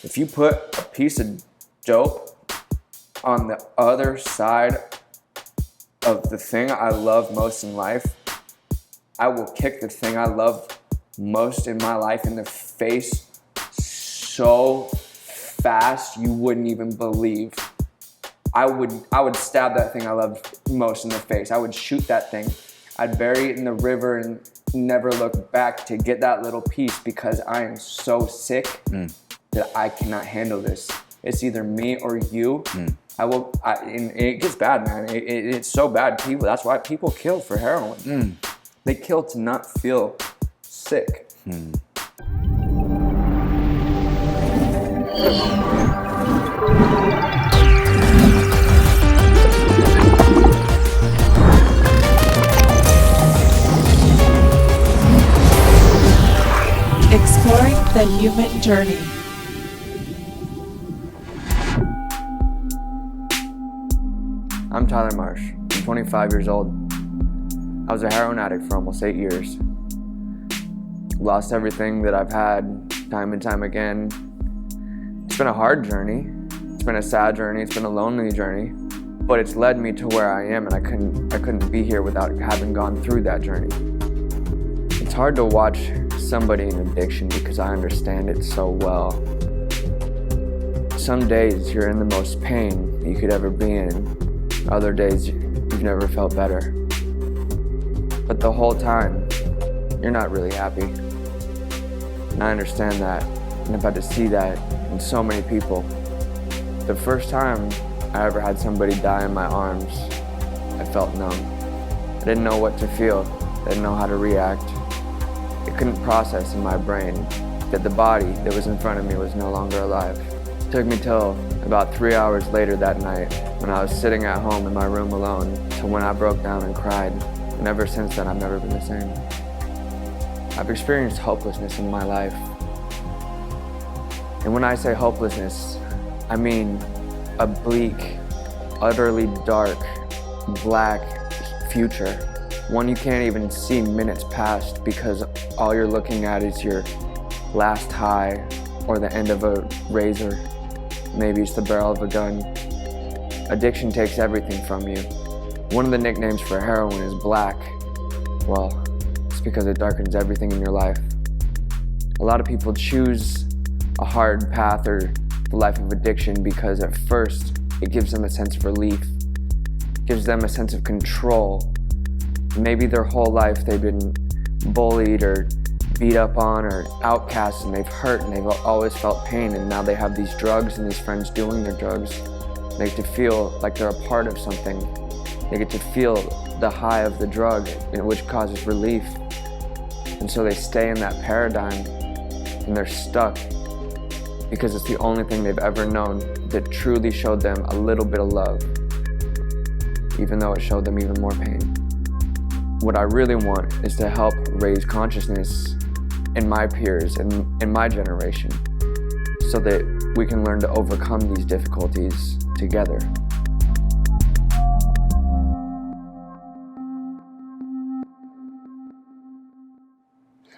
If you put a piece of dope on the other side of the thing I love most in life, I will kick the thing I love most in my life in the face so fast you wouldn't even believe. I would stab that thing I loved most in the face. I would shoot that thing. I'd bury it in the river and never look back to get that little piece because I am so sick that I cannot handle this. It's either me or you. And it gets bad, man. It's so bad. That's why people kill for heroin. They kill to not feel sick. Exploring the human journey. I'm Tyler Marsh. I'm 25 years old. I was a heroin addict for almost 8 years. Lost everything that I've had time and time again. It's been a hard journey. It's been a sad journey. It's been a lonely journey. But it's led me to where I am, and I couldn't be here without having gone through that journey. It's hard to watch somebody in addiction because I understand it so well. Some days you're in the most pain you could ever be in. Other days you've never felt better. But the whole time, you're not really happy. And I understand that, and I've had to see that in so many people. The first time I ever had somebody die in my arms, I felt numb. I didn't know what to feel. I didn't know how to react. I couldn't process in my brain that the body that was in front of me was no longer alive. It took me till about 3 hours later that night, when I was sitting at home in my room alone, to when I broke down and cried. And ever since then, I've never been the same. I've experienced hopelessness in my life. And when I say hopelessness, I mean a bleak, utterly dark, black future. One you can't even see minutes past because all you're looking at is your last high or the end of a razor. Maybe it's the barrel of a gun. Addiction takes everything from you. One of the nicknames for heroin is black. Well, it's because it darkens everything in your life. A lot of people choose a hard path or the life of addiction because at first it gives them a sense of relief, gives them a sense of control. Maybe their whole life they've been bullied or beat up on or outcast, and they've hurt and they've always felt pain, and now they have these drugs and these friends doing their drugs. They get to feel like they're a part of something. They get to feel the high of the drug, which causes relief. And so they stay in that paradigm and they're stuck because it's the only thing they've ever known that truly showed them a little bit of love, even though it showed them even more pain. What I really want is to help raise consciousness in my peers and in my generation so that we can learn to overcome these difficulties together.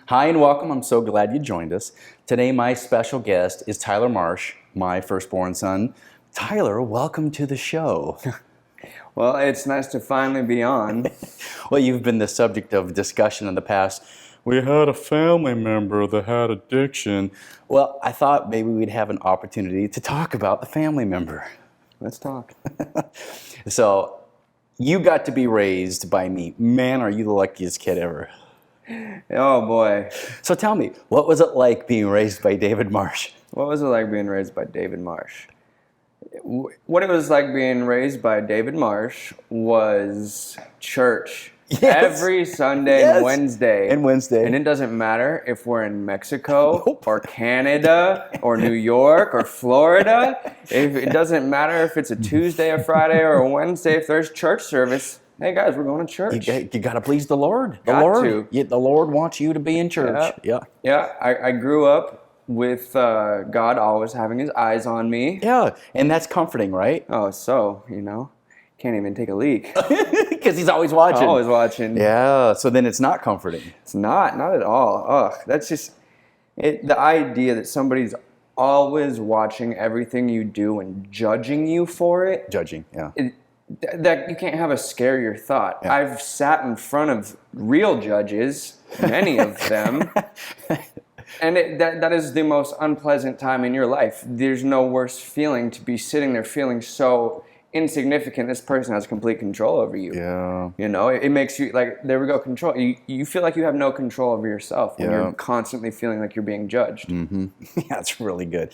Hi and welcome. I'm so glad you joined us. Today my special guest is Tyler Marsh, my firstborn son. Tyler, welcome to the show. Well, it's nice to finally be on. Well, you've been the subject of discussion in the past. We had a family member that had addiction. Well, I thought maybe we'd have an opportunity to talk about the family member. Let's talk. So, you got to be raised by me. Man, are you the luckiest kid ever. Oh boy. So tell me, what was it like being raised by David Marsh? What was it like being raised by David Marsh? What it was like being raised by David Marsh was church. Yes. Every Sunday and Wednesday. And it doesn't matter if we're in Mexico or Canada or New York or Florida. It doesn't matter if it's a Tuesday, a Friday, or a Wednesday. If there's church service, hey guys, we're going to church. You got to please the Lord. The Lord wants you to be in church. Yeah. I grew up with God always having his eyes on me. Yeah, and that's comforting, right? Oh, so, can't even take a leak. Because he's always watching. Always watching. Yeah, so then it's not comforting. It's not at all. Ugh, that's just, the idea that somebody's always watching everything you do and judging you for it, Judging, yeah. that you can't have a scarier thought. Yeah. I've sat in front of real judges, many of them, and that is the most unpleasant time in your life. There's no worse feeling to be sitting there feeling so insignificant. This person has complete control over you. Yeah. You know, it makes you like, there we go, control. You feel like you have no control over yourself when you're constantly feeling like you're being judged. Mm-hmm. Yeah, that's really good.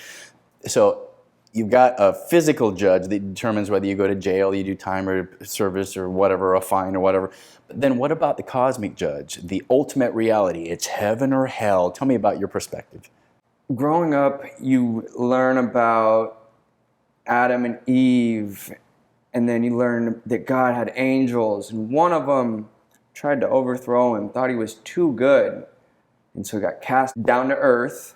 So you've got a physical judge that determines whether you go to jail, you do time or service or whatever, a fine or whatever. But then what about the cosmic judge, the ultimate reality? It's heaven or hell. Tell me about your perspective. Growing up, you learn about Adam and Eve, and then you learn that God had angels, and one of them tried to overthrow him, thought he was too good, and so he got cast down to earth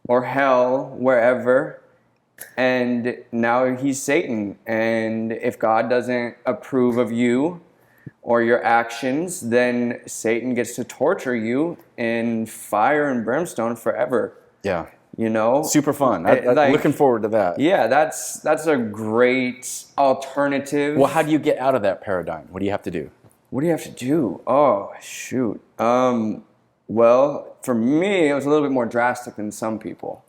or hell, wherever, and now he's Satan. And if God doesn't approve of you or your actions, then Satan gets to torture you in fire and brimstone forever. Yeah. You know, Super fun. I'm looking forward to that. Yeah, that's a great alternative. Well, how do you get out of that paradigm? What do you have to do? What do you have to do? Oh, shoot. Well, for me, it was a little bit more drastic than some people.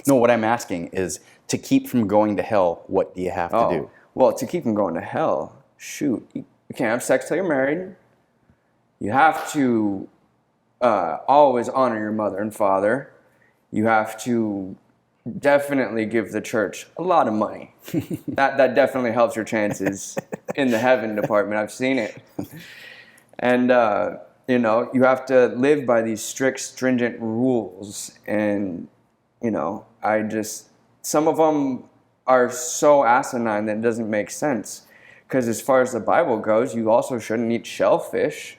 No, what I'm asking is, to keep from going to hell, what do you have to do? Well, to keep from going to hell, shoot. You can't have sex till you're married. You have to always honor your mother and father. You have to definitely give the church a lot of money. That definitely helps your chances in the heaven department. I've seen it. And, you know, you have to live by these strict, stringent rules. And, you know, some of them are so asinine that it doesn't make sense. Because as far as the Bible goes, you also shouldn't eat shellfish.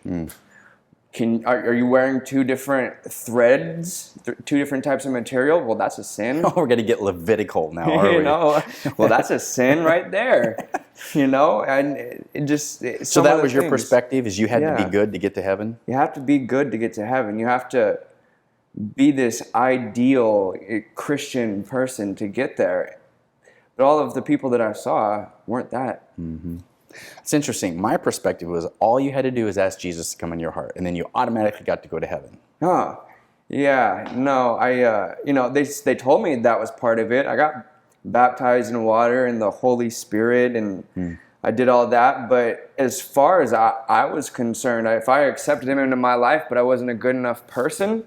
Are you wearing two different threads, two different types of material? Well, that's a sin. Oh, we're going to get Levitical now, are we? You know, well, that's a sin right there. You know, and it just... So that was your perspective, is you had to be good to get to heaven? You have to be good to get to heaven. You have to be this ideal Christian person to get there. But all of the people that I saw weren't that. Mm-hmm. It's interesting. My perspective was all you had to do is ask Jesus to come in your heart, and then you automatically got to go to heaven. Huh. Yeah. No, you know, they told me that was part of it. I got baptized in water and the Holy Spirit, and I did all that. But as far as I was concerned, if I accepted him into my life, but I wasn't a good enough person.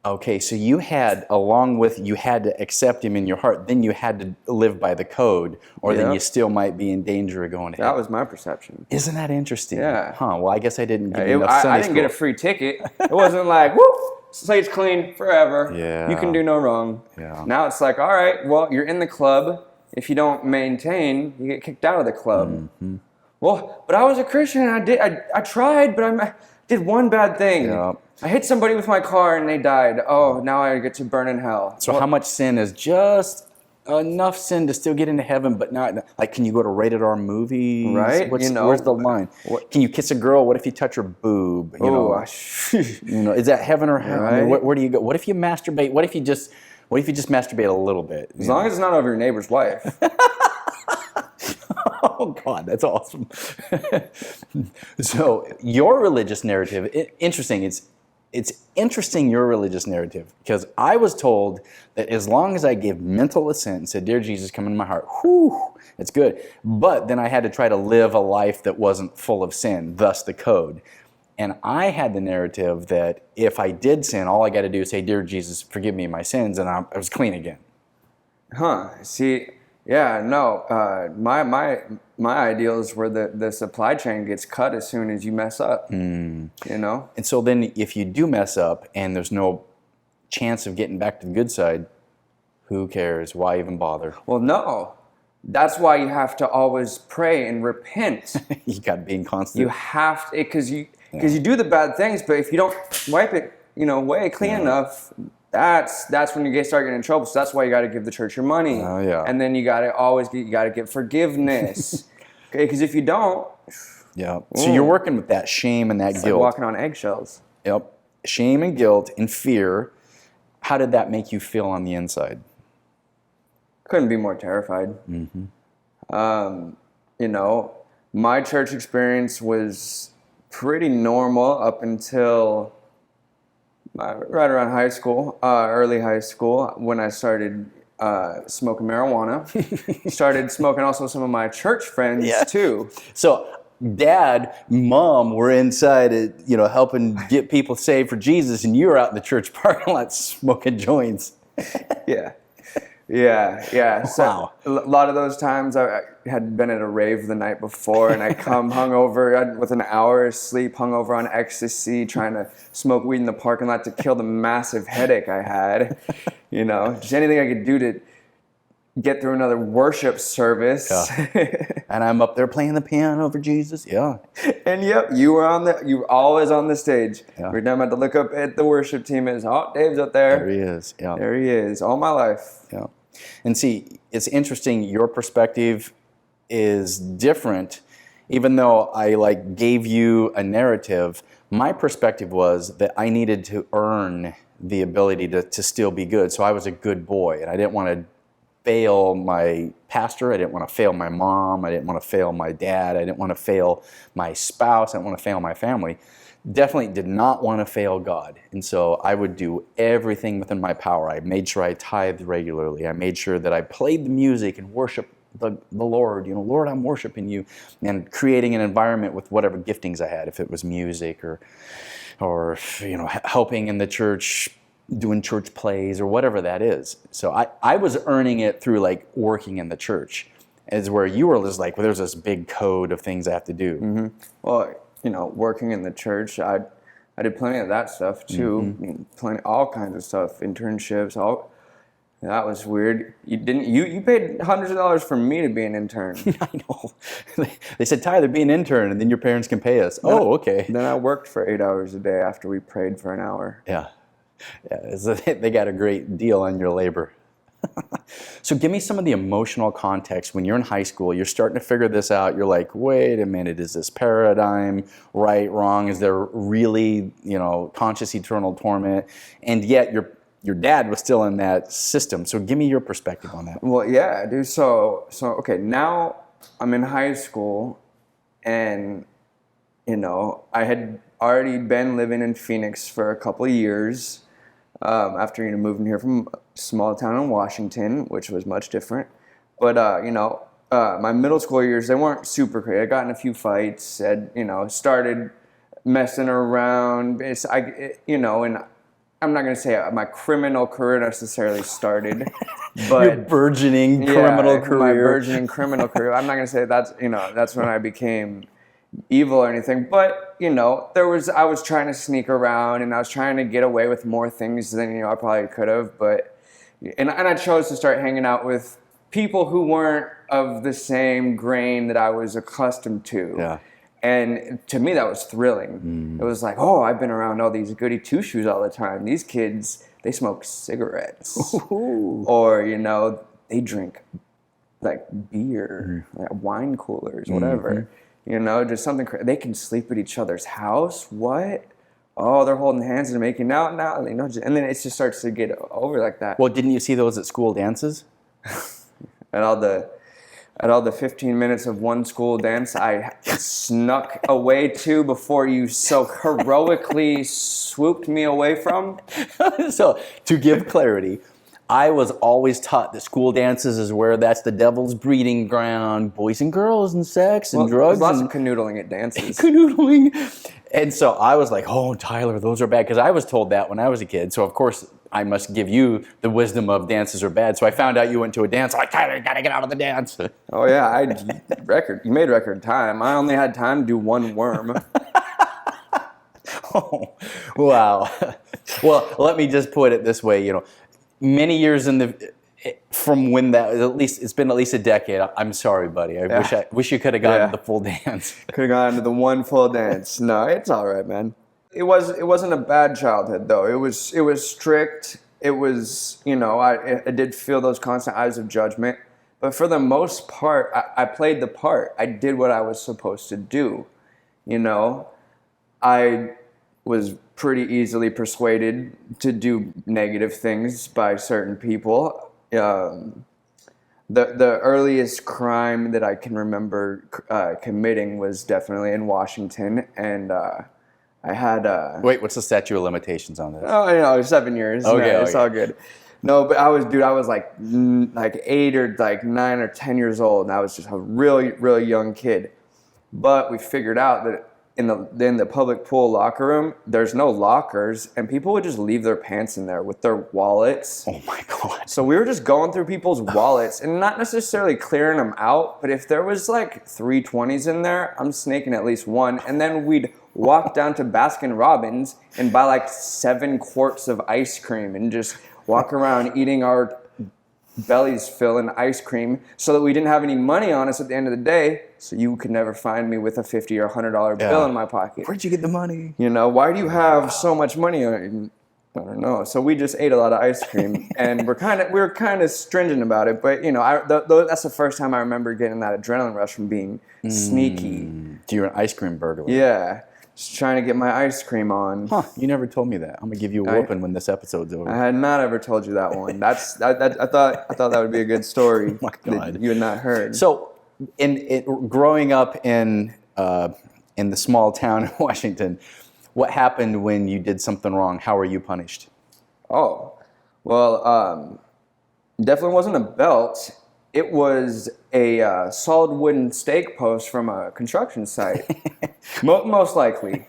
Okay, so you had to accept him in your heart, then you had to live by the code, or then you still might be in danger of going to hell. That was my perception. Isn't that interesting? Yeah. Huh, well, I guess I didn't get enough Sunday I didn't get a free ticket. It wasn't like, whoop, slate's clean forever. Yeah. You can do no wrong. Yeah. Now it's like, all right, well, you're in the club. If you don't maintain, you get kicked out of the club. Mm-hmm. Well, but I was a Christian, and I tried, but I did one bad thing. Yeah. I hit somebody with my car and they died. Oh, now I get to burn in hell. So how much sin is just enough sin to still get into heaven, but not, like, can you go to rated R movies? Right. Where's the line? Can you kiss a girl? What if you touch her boob? You know, is that heaven or hell? Right. I mean, where do you go? What if you masturbate? What if you just masturbate a little bit? As long as it's not over your neighbor's wife. Oh, God, that's awesome. So your religious narrative, interesting. It's interesting, your religious narrative, because I was told that as long as I gave mental assent and said, "Dear Jesus, come into my heart," whew, it's good. But then I had to try to live a life that wasn't full of sin, thus the code. And I had the narrative that if I did sin, all I got to do is say, "Dear Jesus, forgive me my sins," and I was clean again. Huh. See, yeah, no. My ideals were the supply chain gets cut as soon as you mess up. You know? And so then if you do mess up and there's no chance of getting back to the good side, who cares? Why even bother? Well, no. That's why you have to always pray and repent. You got to be in constant. You have to, because you do the bad things, but if you don't wipe it, away clean enough, that's when you start getting in trouble. So that's why you got to give the church your money. Oh, yeah. And then you got to get forgiveness. Okay, because if you don't, yeah. So you're working with that shame and that guilt. Like walking on eggshells. Yep. Shame and guilt and fear. How did that make you feel on the inside? couldn't be more terrified. You know, my church experience was pretty normal up until right around high school, early high school, when I started smoking marijuana. Started smoking also some of my church friends too. So dad, mom were inside, helping get people saved for Jesus, and you were out in the church parking lot smoking joints. Yeah. So Wow. a lot of those times I had been at a rave the night before, and I come hungover with an hour of sleep, hungover on ecstasy, trying to smoke weed in the parking lot to kill the massive headache I had. You know, just anything I could do to get through another worship service. Yeah. And I'm up there playing the piano for Jesus. Yeah. And yep, you were always on the stage. Yeah. Every time I had to look up at the worship team, Dave's up there. There he is. Yeah. There he is, all my life. Yeah. And see, it's interesting, your perspective is different. Even though I gave you a narrative, my perspective was that I needed to earn the ability to still be good. So I was a good boy, and I didn't want to fail my pastor. I didn't want to fail my mom. I didn't want to fail my dad. I didn't want to fail my spouse. I didn't want to fail my family. Definitely did not want to fail God. And so I would do everything within my power. I made sure I tithed regularly. I made sure that I played the music and worshiped the Lord. Lord, I'm worshiping you. And creating an environment with whatever giftings I had, if it was music or helping in the church, doing church plays or whatever that is. So I was earning it through working in the church. As where you were just well, there's this big code of things I have to do. Mm-hmm. Well, working in the church, I did plenty of that stuff too. All kinds of stuff, internships, that was weird. You paid hundreds of dollars for me to be an intern. I know. They said, Tyler, be an intern and then your parents can pay us. Oh, okay. Then I worked for 8 hours a day after we prayed for an hour. Yeah. So they got a great deal on your labor. So give me some of the emotional context. When you're in high school, you're starting to figure this out. You're like, wait a minute, is this paradigm right, wrong? Is there really, conscious eternal torment? And yet your dad was still in that system. So give me your perspective on that. Well, yeah, dude. So okay, now I'm in high school, and I had already been living in Phoenix for a couple of years. After moving here from a small town in Washington, which was much different. But my middle school years, they weren't super crazy. I got in a few fights, started messing around. And I'm not gonna say my criminal career necessarily started, but your burgeoning criminal career. My burgeoning criminal career. I'm not gonna say that's when I became evil or anything, but I was trying to sneak around, and I was trying to get away with more things than I probably could have, but I chose to start hanging out with people who weren't of the same grain that I was accustomed to. Yeah. And to me that was thrilling. It was like, oh, I've been around all these goody two shoes all the time. These kids, they smoke cigarettes. Ooh. Or they drink beer, wine coolers, whatever. Just something they can sleep at each other's house. What? Oh, they're holding hands and making out now. And then it just starts to get over like that. Well, didn't you see those at school dances? At all the 15 minutes of one school dance I snuck away to before you so heroically swooped me away from. So, to give clarity, I was always taught that school dances is where that's the devil's breeding ground, boys and girls and sex and drugs. There's lots of canoodling at dances. Canoodling. And so I was like, oh, Tyler, those are bad. Because I was told that when I was a kid. So, of course, I must give you the wisdom of dances are bad. So I found out you went to a dance. I'm like, Tyler, you got to get out of the dance. Oh, yeah. You made record time. I only had time to do one worm. Oh, wow. Well, let me just put it this way, many years from when it's been at least a decade. I'm sorry, buddy. I wish you could have gotten to the full dance. Could have gone to the one full dance. No, it's all right, man. It wasn't a bad childhood though. It was strict. It was I did feel those constant eyes of judgment, but for the most part, I played the part. I did what I was supposed to do. I was pretty easily persuaded to do negative things by certain people. The earliest crime that I can remember committing was definitely in Washington, and I had Wait, what's the statute of limitations on this? oh, 7 years. Okay, No, it's okay. all good. No, but I was like 8 or like 9 or 10 years old, and I was just a really young kid. But we figured out that in the public pool locker room, there's no lockers, and people would just leave their pants in there with their wallets. Oh my God. So we were just going through people's wallets and not necessarily clearing them out, but if there was like 320s in there, I'm snaking at least one, and then we'd walk down to Baskin Robbins and buy like 7 quarts of ice cream and just walk around eating our bellies fill in ice cream so that we didn't have any money on us at the end of the day, so you could never find me with a $50 or $100 bill in my pocket. Where'd you get the money? Why do you have so much money on you? I don't know. So we just ate a lot of ice cream, and we were kind of stringent about it. But that's the first time I remember getting that adrenaline rush from being sneaky. So you're an ice cream burglar. Yeah, just trying to get my ice cream on. Huh? You never told me that. I'm gonna give you a whooping when this episode's over. I had not ever told you that one. I thought that would be a good story. Oh my God. That you had not heard. So, growing up in the small town of Washington, what happened when you did something wrong? How were you punished? Oh, well, definitely wasn't a belt. It was a solid wooden stake post from a construction site. Most likely.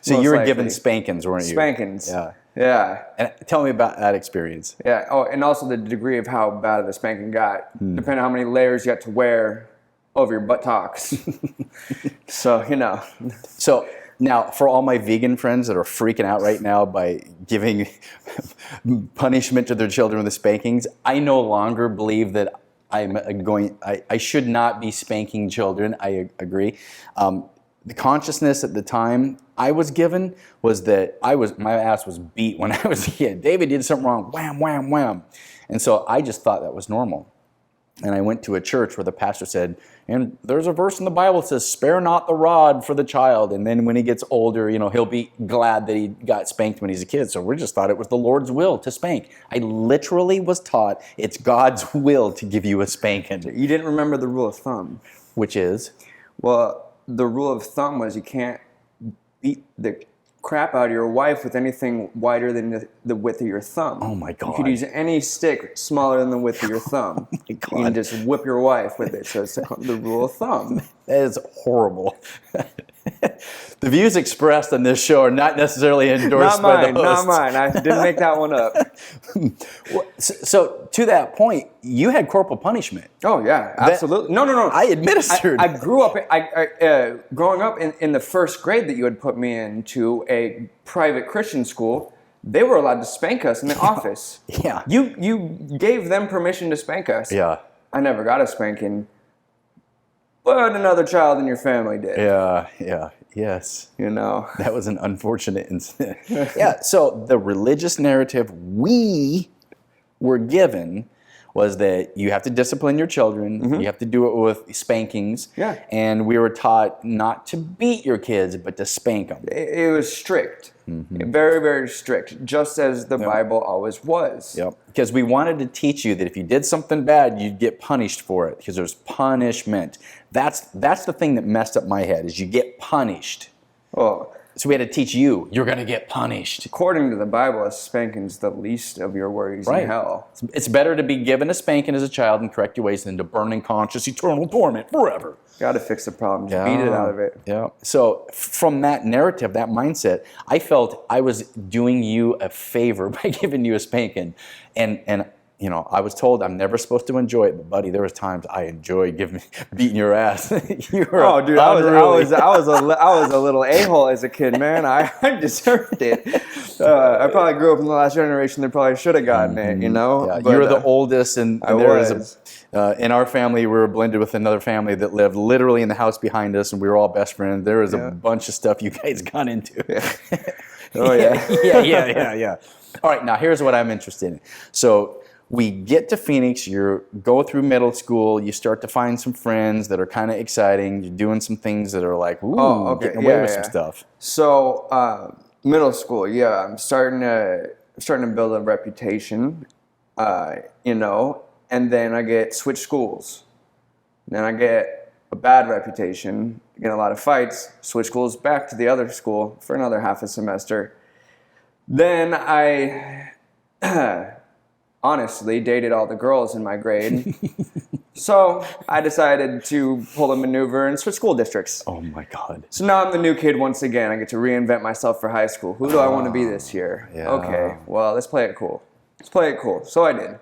So you were given spankings, weren't you? Spankings. Yeah. Yeah. And tell me about that experience. Yeah. Oh, and also the degree of how bad the spanking got, depending on how many layers you had to wear over your buttocks. So, So now, for all my vegan friends that are freaking out right now by giving punishment to their children with the spankings, I no longer believe that I should not be spanking children. I agree. The consciousness at the time I was given was that my ass was beat when I was a kid. David did something wrong, wham, wham, wham. And so I just thought that was normal. And I went to a church where the pastor said, and there's a verse in the Bible that says, spare not the rod for the child. And then when he gets older, he'll be glad that he got spanked when he's a kid. So we just thought it was the Lord's will to spank. I literally was taught it's God's will to give you a spanking. You didn't remember the rule of thumb. Which is? Well, the rule of thumb was you can't beat the crap out of your wife with anything wider than the width of your thumb. Oh my God. You could use any stick smaller than the width of your thumb. Oh my God. You can just whip your wife with it. So it's the rule of thumb. That is horrible. The views expressed on this show are not necessarily endorsed by the host. Not mine. I didn't make that one up. So to that point, you had corporal punishment. Oh yeah, absolutely. No. I administered. I grew up. Growing up in the first grade that you had put me into a private Christian school, they were allowed to spank us in the office. Yeah. You gave them permission to spank us. Yeah. I never got a spanking, but another child in your family did. Yeah. Yes. That was an unfortunate incident. Yeah. So the religious narrative we were given was that you have to discipline your children. Mm-hmm. You have to do it with spankings. Yeah. And we were taught not to beat your kids, but to spank them. It was strict. Mm-hmm. Very, very strict, just as the Bible always was. Yep. Because we wanted to teach you that if you did something bad, you'd get punished for it, because there's punishment. That's the thing that messed up my head, is you get punished. Oh. So we had to teach you're going to get punished. According to the Bible, a spanking's the least of your worries in hell. It's better to be given a spanking as a child and correct your ways than to burn in conscious eternal torment forever. Got to fix the problem. Just beat it out of it. Yeah. So from that narrative, that mindset, I felt I was doing you a favor by giving you a spanking. And I was told I'm never supposed to enjoy it, but buddy, there was times I enjoyed beating your ass. Dude, I was a little a-hole as a kid, man. I deserved it. I probably grew up in the last generation that probably should have gotten it, Yeah, but, you were the oldest, and in our family, we were blended with another family that lived literally in the house behind us, and we were all best friends. There was a bunch of stuff you guys got into. Yeah. Oh yeah. Yeah. All right, now here's what I'm interested in. So we get to Phoenix, you go through middle school, you start to find some friends that are kind of exciting, you're doing some things that are like, getting away with some stuff. So middle school, I'm starting to build a reputation, and then I get switch schools. Then I get a bad reputation, get a lot of fights, switch schools back to the other school for another half a semester. Then I honestly dated all the girls in my grade. So I decided to pull a maneuver and switch school districts. Oh my God. So now I'm the new kid once again. I get to reinvent myself for high school. Who do I want to be this year? Yeah. Okay, well, let's play it cool. So I did.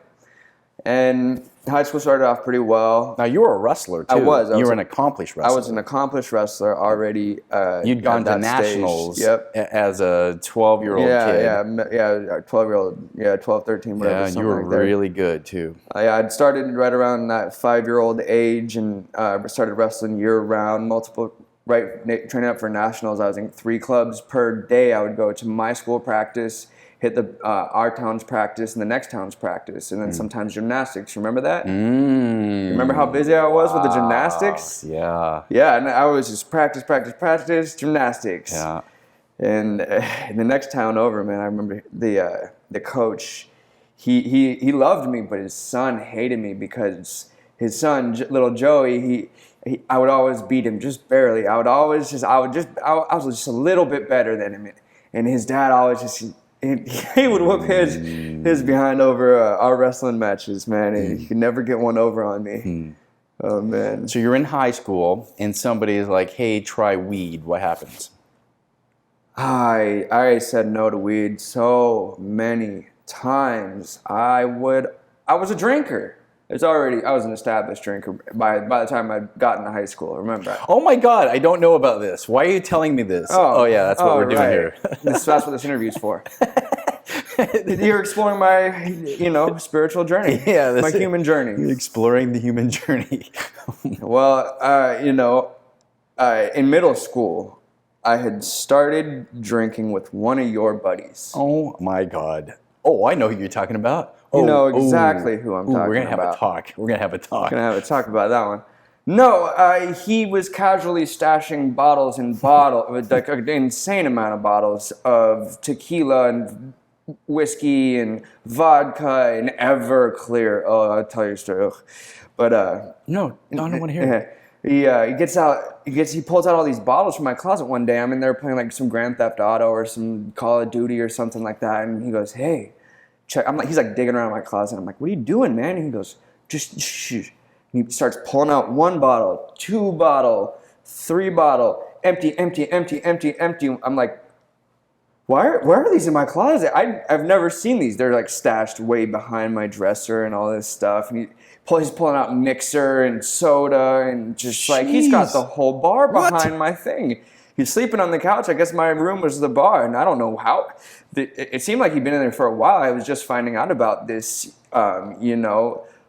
And high school started off pretty well. Now, you were a wrestler, too. I was an accomplished wrestler. I was an accomplished wrestler already. You'd gone at to that nationals stage. Yep. as a 12-year-old kid. Yeah, 12-year-old, 12, 13, whatever. Yeah, you were like that. really good, too. I'd started right around that 5-year-old age and started wrestling year-round, training up for nationals. I was in 3 clubs per day. I would go to my school practice, hit our town's practice and the next town's practice, and then sometimes gymnastics. Remember that? Remember how busy I was with the gymnastics? Yeah. Yeah, and I was just practice, gymnastics. Yeah. And in the next town over, man, I remember the coach. He loved me, but his son hated me because his son, little Joey, I would always beat him just barely. I was just a little bit better than him, and his dad always he would whip his behind over our wrestling matches, man. And he could never get one over on me. Oh, man. So you're in high school, and somebody is like, hey, try weed. What happens? I said no to weed so many times. I was a drinker. I was an established drinker by the time I got into high school. Remember? Oh my God, I don't know about this. Why are you telling me this? Oh yeah, that's what we're doing here. That's what this interview's for. You're exploring my, spiritual journey. Yeah, my human journey. Exploring the human journey. Well, in middle school, I had started drinking with one of your buddies. Oh my God. Oh, I know who you're talking about. You know exactly who I'm talking about. We're going to have a talk. We're going to have a talk. We're going to have a talk about that one. No, he was casually stashing bottles with like an insane amount of bottles of tequila and whiskey and vodka and Everclear. Oh, I'll tell you a story. Ugh. But no, I don't want to hear it. He pulls out all these bottles from my closet one day. I'm in there playing like some Grand Theft Auto or some Call of Duty or something like that, and he goes, "Hey, check." He's like digging around my closet. I'm like, "What are you doing, man?" And he goes, "Just shh." And he starts pulling out 1 bottle, 2 bottle, 3 bottle, empty. I'm like, why are these in my closet? I've never seen these. They're like stashed way behind my dresser and all this stuff. And he's pulling out mixer and soda and just like, he's got the whole bar behind my thing. He's sleeping on the couch. I guess my room was the bar, and I don't know how. It seemed like he'd been in there for a while. I was just finding out about this,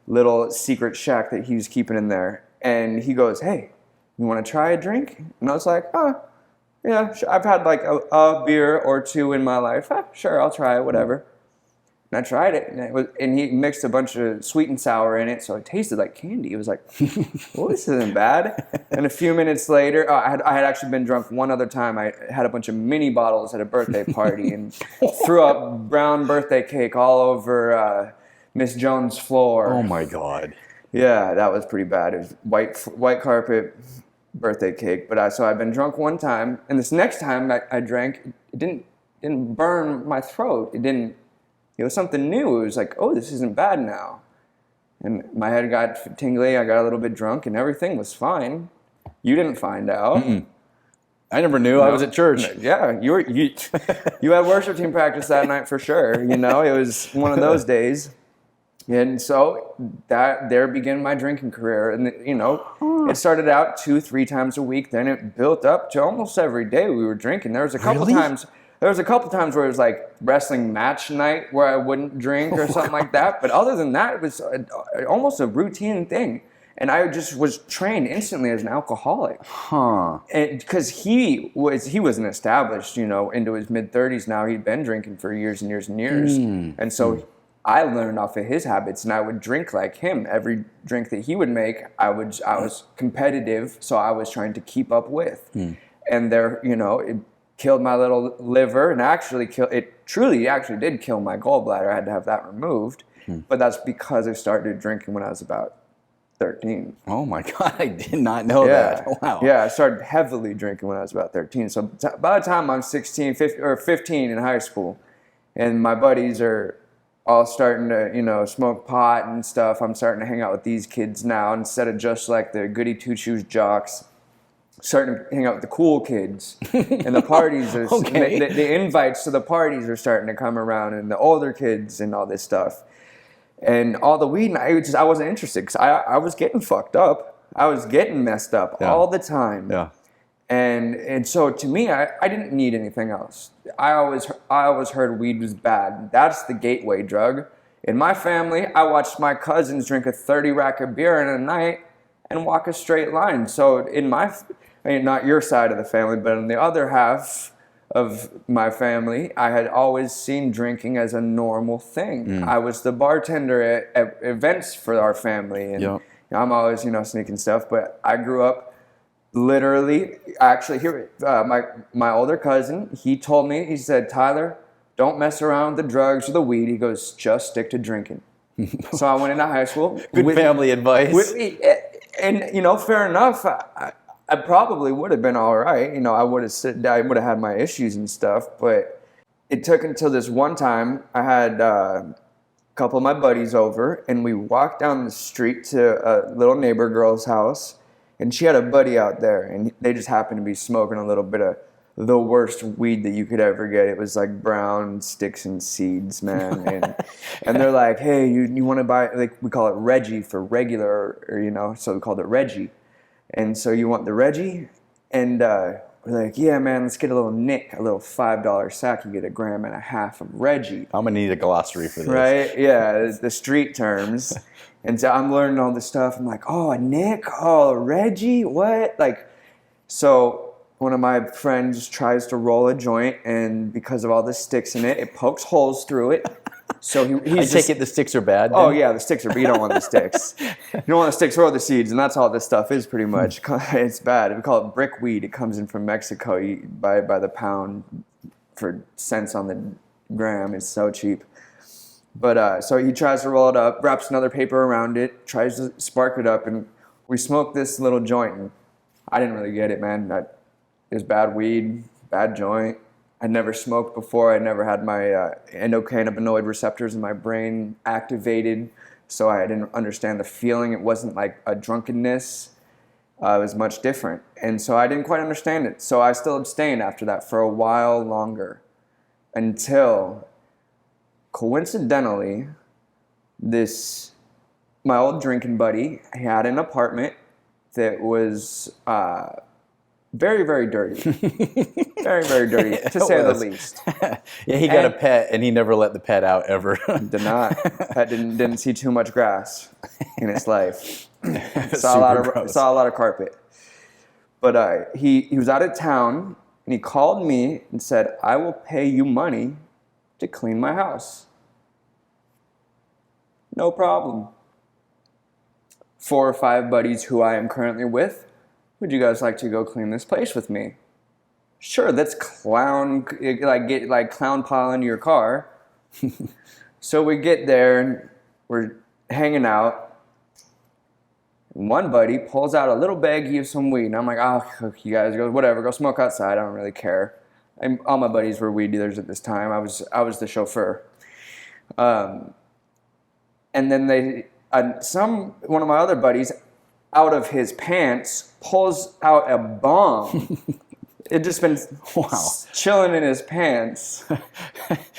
little secret shack that he was keeping in there. And he goes, "Hey, you want to try a drink?" And I was like, yeah, sure. I've had like a beer or 2 in my life. Sure, I'll try it, whatever. And I tried it, and he mixed a bunch of sweet and sour in it, so it tasted like candy. It was like, well, this isn't bad. And a few minutes later, I had actually been drunk one other time. I had a bunch of mini bottles at a birthday party and threw up brown birthday cake all over Miss Jones' floor. Oh my God. Yeah, that was pretty bad. It was white carpet birthday cake. But so I've been drunk one time, and this next time I drank, it didn't burn my throat. It was something new. It was like, oh, this isn't bad now. And my head got tingly. I got a little bit drunk, and everything was fine. You didn't find out. Mm-mm. I never knew. I was at church. Yeah, you had worship team practice that night for sure. It was one of those days. And so there began my drinking career. And, it started out 2-3 times a week. Then it built up to almost every day we were drinking. There was a couple times where it was like wrestling match night where I wouldn't drink or something like that. But other than that, it was almost a routine thing. And I just was trained instantly as an alcoholic. Huh. And because he wasn't established, into his mid-30s now. He'd been drinking for years and years and years. And so I learned off of his habits, and I would drink like him. Every drink that he would make, I was competitive, so I was trying to keep up with. And there, killed my little liver, and truly actually did kill my gallbladder. I had to have that removed. But that's because I started drinking when I was about 13. Oh my God, I did not know that. Wow. Yeah, I started heavily drinking when I was about 13. So by the time I'm 15 in high school, and my buddies are all starting to, smoke pot and stuff, I'm starting to hang out with these kids now instead of just like the goody two-shoes jocks. Starting to hang out with the cool kids, and the parties are Okay. the invites to the parties are starting to come around, and the older kids and all this stuff, and all the weed. And I wasn't interested because I was getting fucked up. I was getting messed up all the time. Yeah. And so to me, I didn't need anything else. I always heard weed was bad. That's the gateway drug. In my family, I watched my cousins drink a 30 rack of beer in a night and walk a straight line. So not your side of the family, but in the other half of my family, I had always seen drinking as a normal thing. I was the bartender at events for our family, and I'm always, sneaking stuff. But I grew up literally, actually, my older cousin, he told me, he said, "Tyler, don't mess around with the drugs or the weed." He goes, "Just stick to drinking." So I went into high school. Good family advice. And fair enough. I probably would have been all right. I would have had my issues and stuff. But it took until this one time I had a couple of my buddies over, and we walked down the street to a little neighbor girl's house, and she had a buddy out there, and they just happened to be smoking a little bit of the worst weed that you could ever get. It was like brown sticks and seeds, man. And they're like, "Hey, you want to buy," like we call it Reggie for regular, or so we called it Reggie. And so you want the Reggie? And we're like, "Yeah, man, let's get a little nick, a little $5 sack. You get 1.5 grams of Reggie." I'm going to need a glossary for this. Right? Yeah, the street terms. And so I'm learning all this stuff. I'm like, "Oh, a nick? Oh, a Reggie? What?" So one of my friends tries to roll a joint, and because of all the sticks in it, it pokes holes through it. So I take it the sticks are bad then? Oh yeah, the sticks are, but you don't want the sticks. You don't want the sticks or the seeds, and that's all this stuff is pretty much. It's bad. We call it brick weed. It comes in from Mexico. You buy it by the pound for cents on the gram. It's so cheap. But so he tries to roll it up, wraps another paper around it, tries to spark it up, and we smoke this little joint. And I didn't really get it, man. It was bad weed, bad joint. I'd never smoked before. I never had my endocannabinoid receptors in my brain activated, so I didn't understand the feeling. It wasn't like a drunkenness. It was much different, and so I didn't quite understand it. So I still abstained after that for a while longer, until coincidentally, my old drinking buddy, he had an apartment that was very, very dirty. Very, very dirty, to say the least. Yeah, he got a pet, and he never let the pet out ever. Did not. Pet didn't see too much grass in its life. Saw a lot of carpet. But he was out of town, and he called me and said, "I will pay you money to clean my house." No problem. 4 or 5 buddies who I am currently with, "Would you guys like to go clean this place with me?" Sure, let's get clown pile into your car. So we get there and we're hanging out. One buddy pulls out a little baggie of some weed, and I'm like, "Oh, you guys go smoke outside. I don't really care." And all my buddies were weed dealers at this time. I was the chauffeur. And then one of my other buddies, out of his pants, pulls out a bomb. It just been chilling in his pants.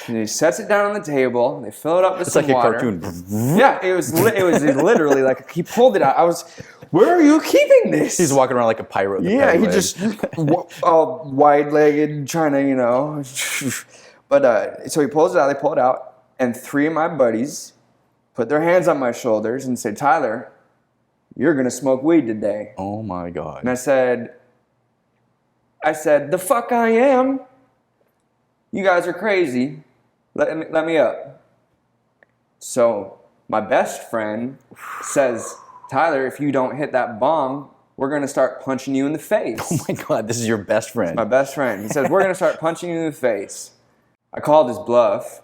And he sets it down on the table. They fill it up with some water. It's like a cartoon. Yeah, it was literally like he pulled it out. "Where are you keeping this?" He's walking around like a pirate. Yeah, he just all wide-legged, trying to, But so he pulls it out. They pull it out, and 3 of my buddies put their hands on my shoulders and said, "Tyler, you're gonna smoke weed today." Oh my God. And I said, "The fuck I am. You guys are crazy. Let me up." So my best friend says, "Tyler, if you don't hit that bong, we're going to start punching you in the face. Oh my God, this is your best friend. My best friend. He says, we're going to start punching you in the face. I called his bluff. I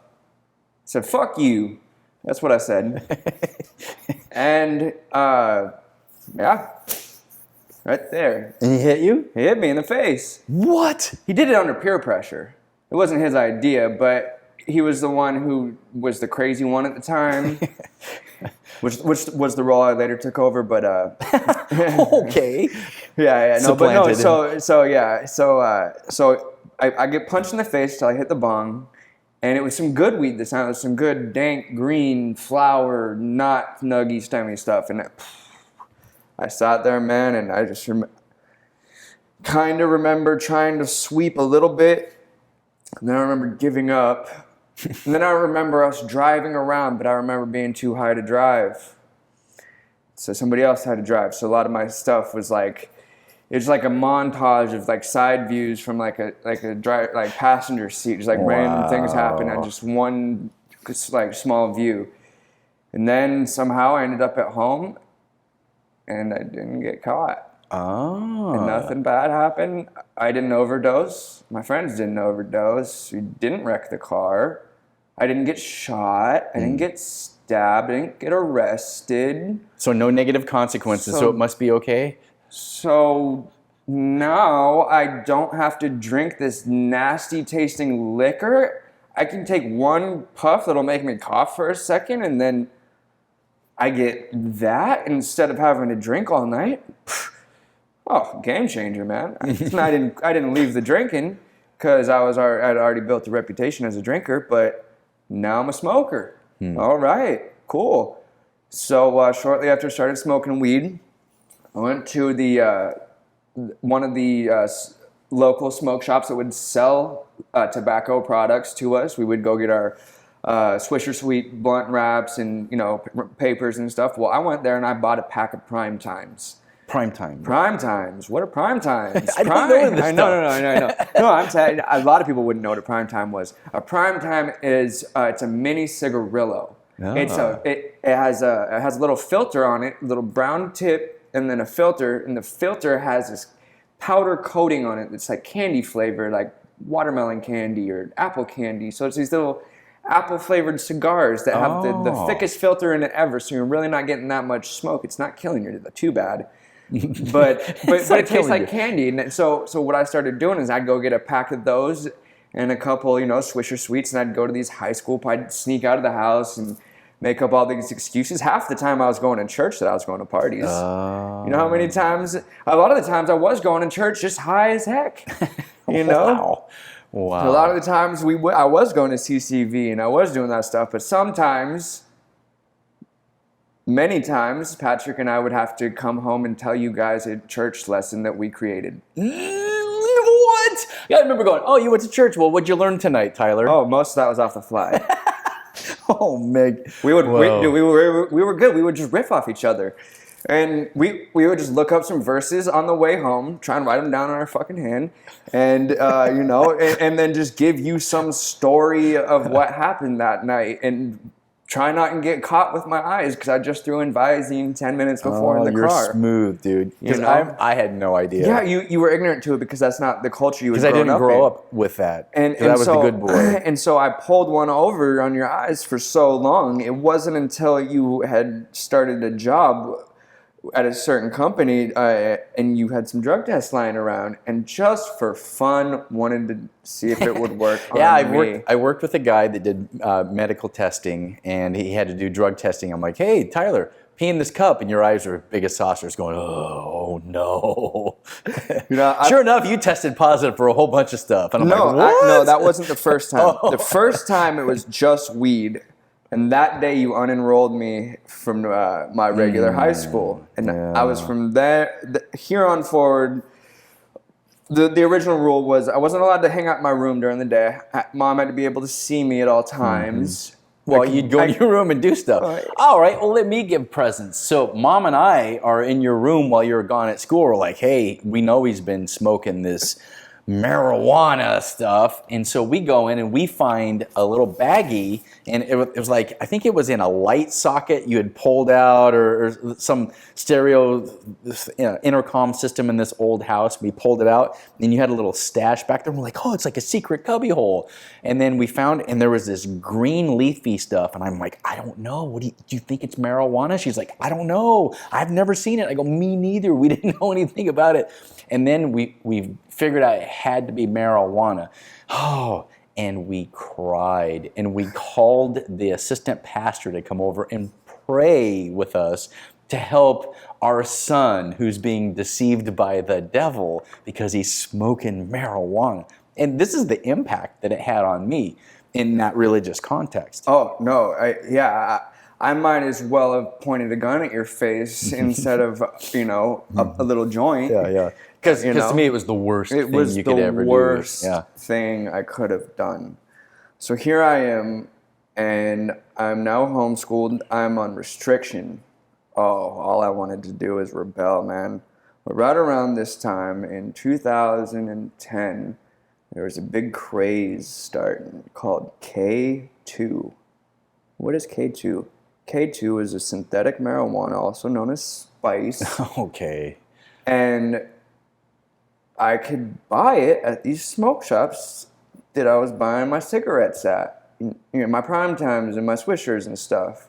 said, fuck you. That's what I said. And, yeah, right there. And he hit you? He hit me in the face. What? He did it under peer pressure. It wasn't his idea, but he was the one who was the crazy one at the time. Which was the role I later took over, but Okay. yeah, no, but no. Supplanted So I get punched in the face till I hit the bong, and it was some good weed this time. It was some good dank green flower, not nuggy stemmy stuff, and I sat there, man, and I just kind of remember trying to sweep a little bit, and then I remember giving up. And then I remember us driving around, but I remember being too high to drive. So somebody else had to drive. So a lot of my stuff was like, it's like a montage of like side views from like a passenger seat. Just like random things happen at just one like small view. And then somehow I ended up at home and I didn't get caught. Oh. And nothing bad happened. I didn't overdose. My friends didn't overdose. We didn't wreck the car. I didn't get shot. I didn't get stabbed. I didn't get arrested. So no negative consequences, so it must be okay? So now I don't have to drink this nasty tasting liquor. I can take one puff that'll make me cough for a second, and then I get that instead of having to drink all night. Oh, game changer, man. I didn't leave the drinking because I'd already built a reputation as a drinker, but now I'm a smoker. All right, cool. So shortly after I started smoking weed, I went to the one of the local smoke shops that would sell tobacco products to us. We would go get our Swisher Sweet blunt wraps and papers and stuff. Well, I went there and I bought a pack of Prime Times. Prime time. Prime Times. What are Prime Times? I don't know this stuff. No. No, I'm saying a lot of people wouldn't know what a Prime Time was. A Prime Time is it's a mini cigarillo. Oh. It has a little filter on it, a little brown tip, and then a filter, and the filter has this powder coating on it that's like candy flavor, like watermelon candy or apple candy. So it's these little apple flavored cigars that have the thickest filter in it ever. So you're really not getting that much smoke. It's not killing you too bad. But it tastes like candy. And so what I started doing is I'd go get a pack of those and a couple, Swisher Sweets, and I'd go to these high school, I'd sneak out of the house and make up all these excuses. Half the time I was going to church that I was going to parties. You know how many times? A lot of the times I was going to church just high as heck. Wow. A lot of the times I was going to CCV and I was doing that stuff, but sometimes, many times, Patrick and I would have to come home and tell you guys a church lesson that we created. What? Yeah, I remember going, oh, you went to church. Well, what'd you learn tonight, Tyler? Oh, most of that was off the fly. Oh, Meg. We were good. We would just riff off each other. And we would just look up some verses on the way home, try and write them down on our fucking hand, and and then just give you some story of what happened that night, and try not and get caught with my eyes because I just threw in Visine 10 minutes before in the you're car. Smooth, dude. Because I had no idea. Yeah, you were ignorant to it because that's not the culture you was growing up. Because I didn't grow in. up with that. And I was the good boy. And so I pulled one over on your eyes for so long. It wasn't until you had started a job at a certain company and you had some drug tests lying around and just for fun wanted to see if it would work on me. I worked with a guy that did medical testing and he had to do drug testing. I'm like, hey, Tyler, pee in this cup, and your eyes are big as saucers going, oh no. Sure enough, you tested positive for a whole bunch of stuff. And I'm like, what? No, that wasn't the first time. The first time it was just weed. And that day you unenrolled me from my regular high school. And I was from here on forward. The original rule was I wasn't allowed to hang out in my room during the day. Mom had to be able to see me at all times. Well, you'd go in your room and do stuff. All right, well, let me give presents. So Mom and I are in your room while you're gone at school. We're like, hey, we know he's been smoking this marijuana stuff. And so we go in and we find a little baggie, and it was like, I think it was in a light socket you had pulled out, or some stereo intercom system in this old house. We pulled it out, and you had a little stash back there. And we're like, oh, it's like a secret cubby hole. And then we found, and there was this green leafy stuff, and I'm like, I don't know. What do you think it's marijuana? She's like, I don't know. I've never seen it. I go, me neither. We didn't know anything about it. And then we figured out it had to be marijuana. Oh, and we cried, and we called the assistant pastor to come over and pray with us to help our son who's being deceived by the devil because he's smoking marijuana. And this is the impact that it had on me in that religious context. Oh, no. I might as well have pointed a gun at your face instead of, a little joint. Yeah. Because to me, it was the worst thing you could ever do. It was the worst thing I could have done. So here I am, and I'm now homeschooled. I'm on restriction. Oh, all I wanted to do is rebel, man. But right around this time, in 2010, there was a big craze starting called K2. What is K2? K2 is a synthetic marijuana, also known as spice. Okay. And I could buy it at these smoke shops that I was buying my cigarettes at. My prime times and my swishers and stuff.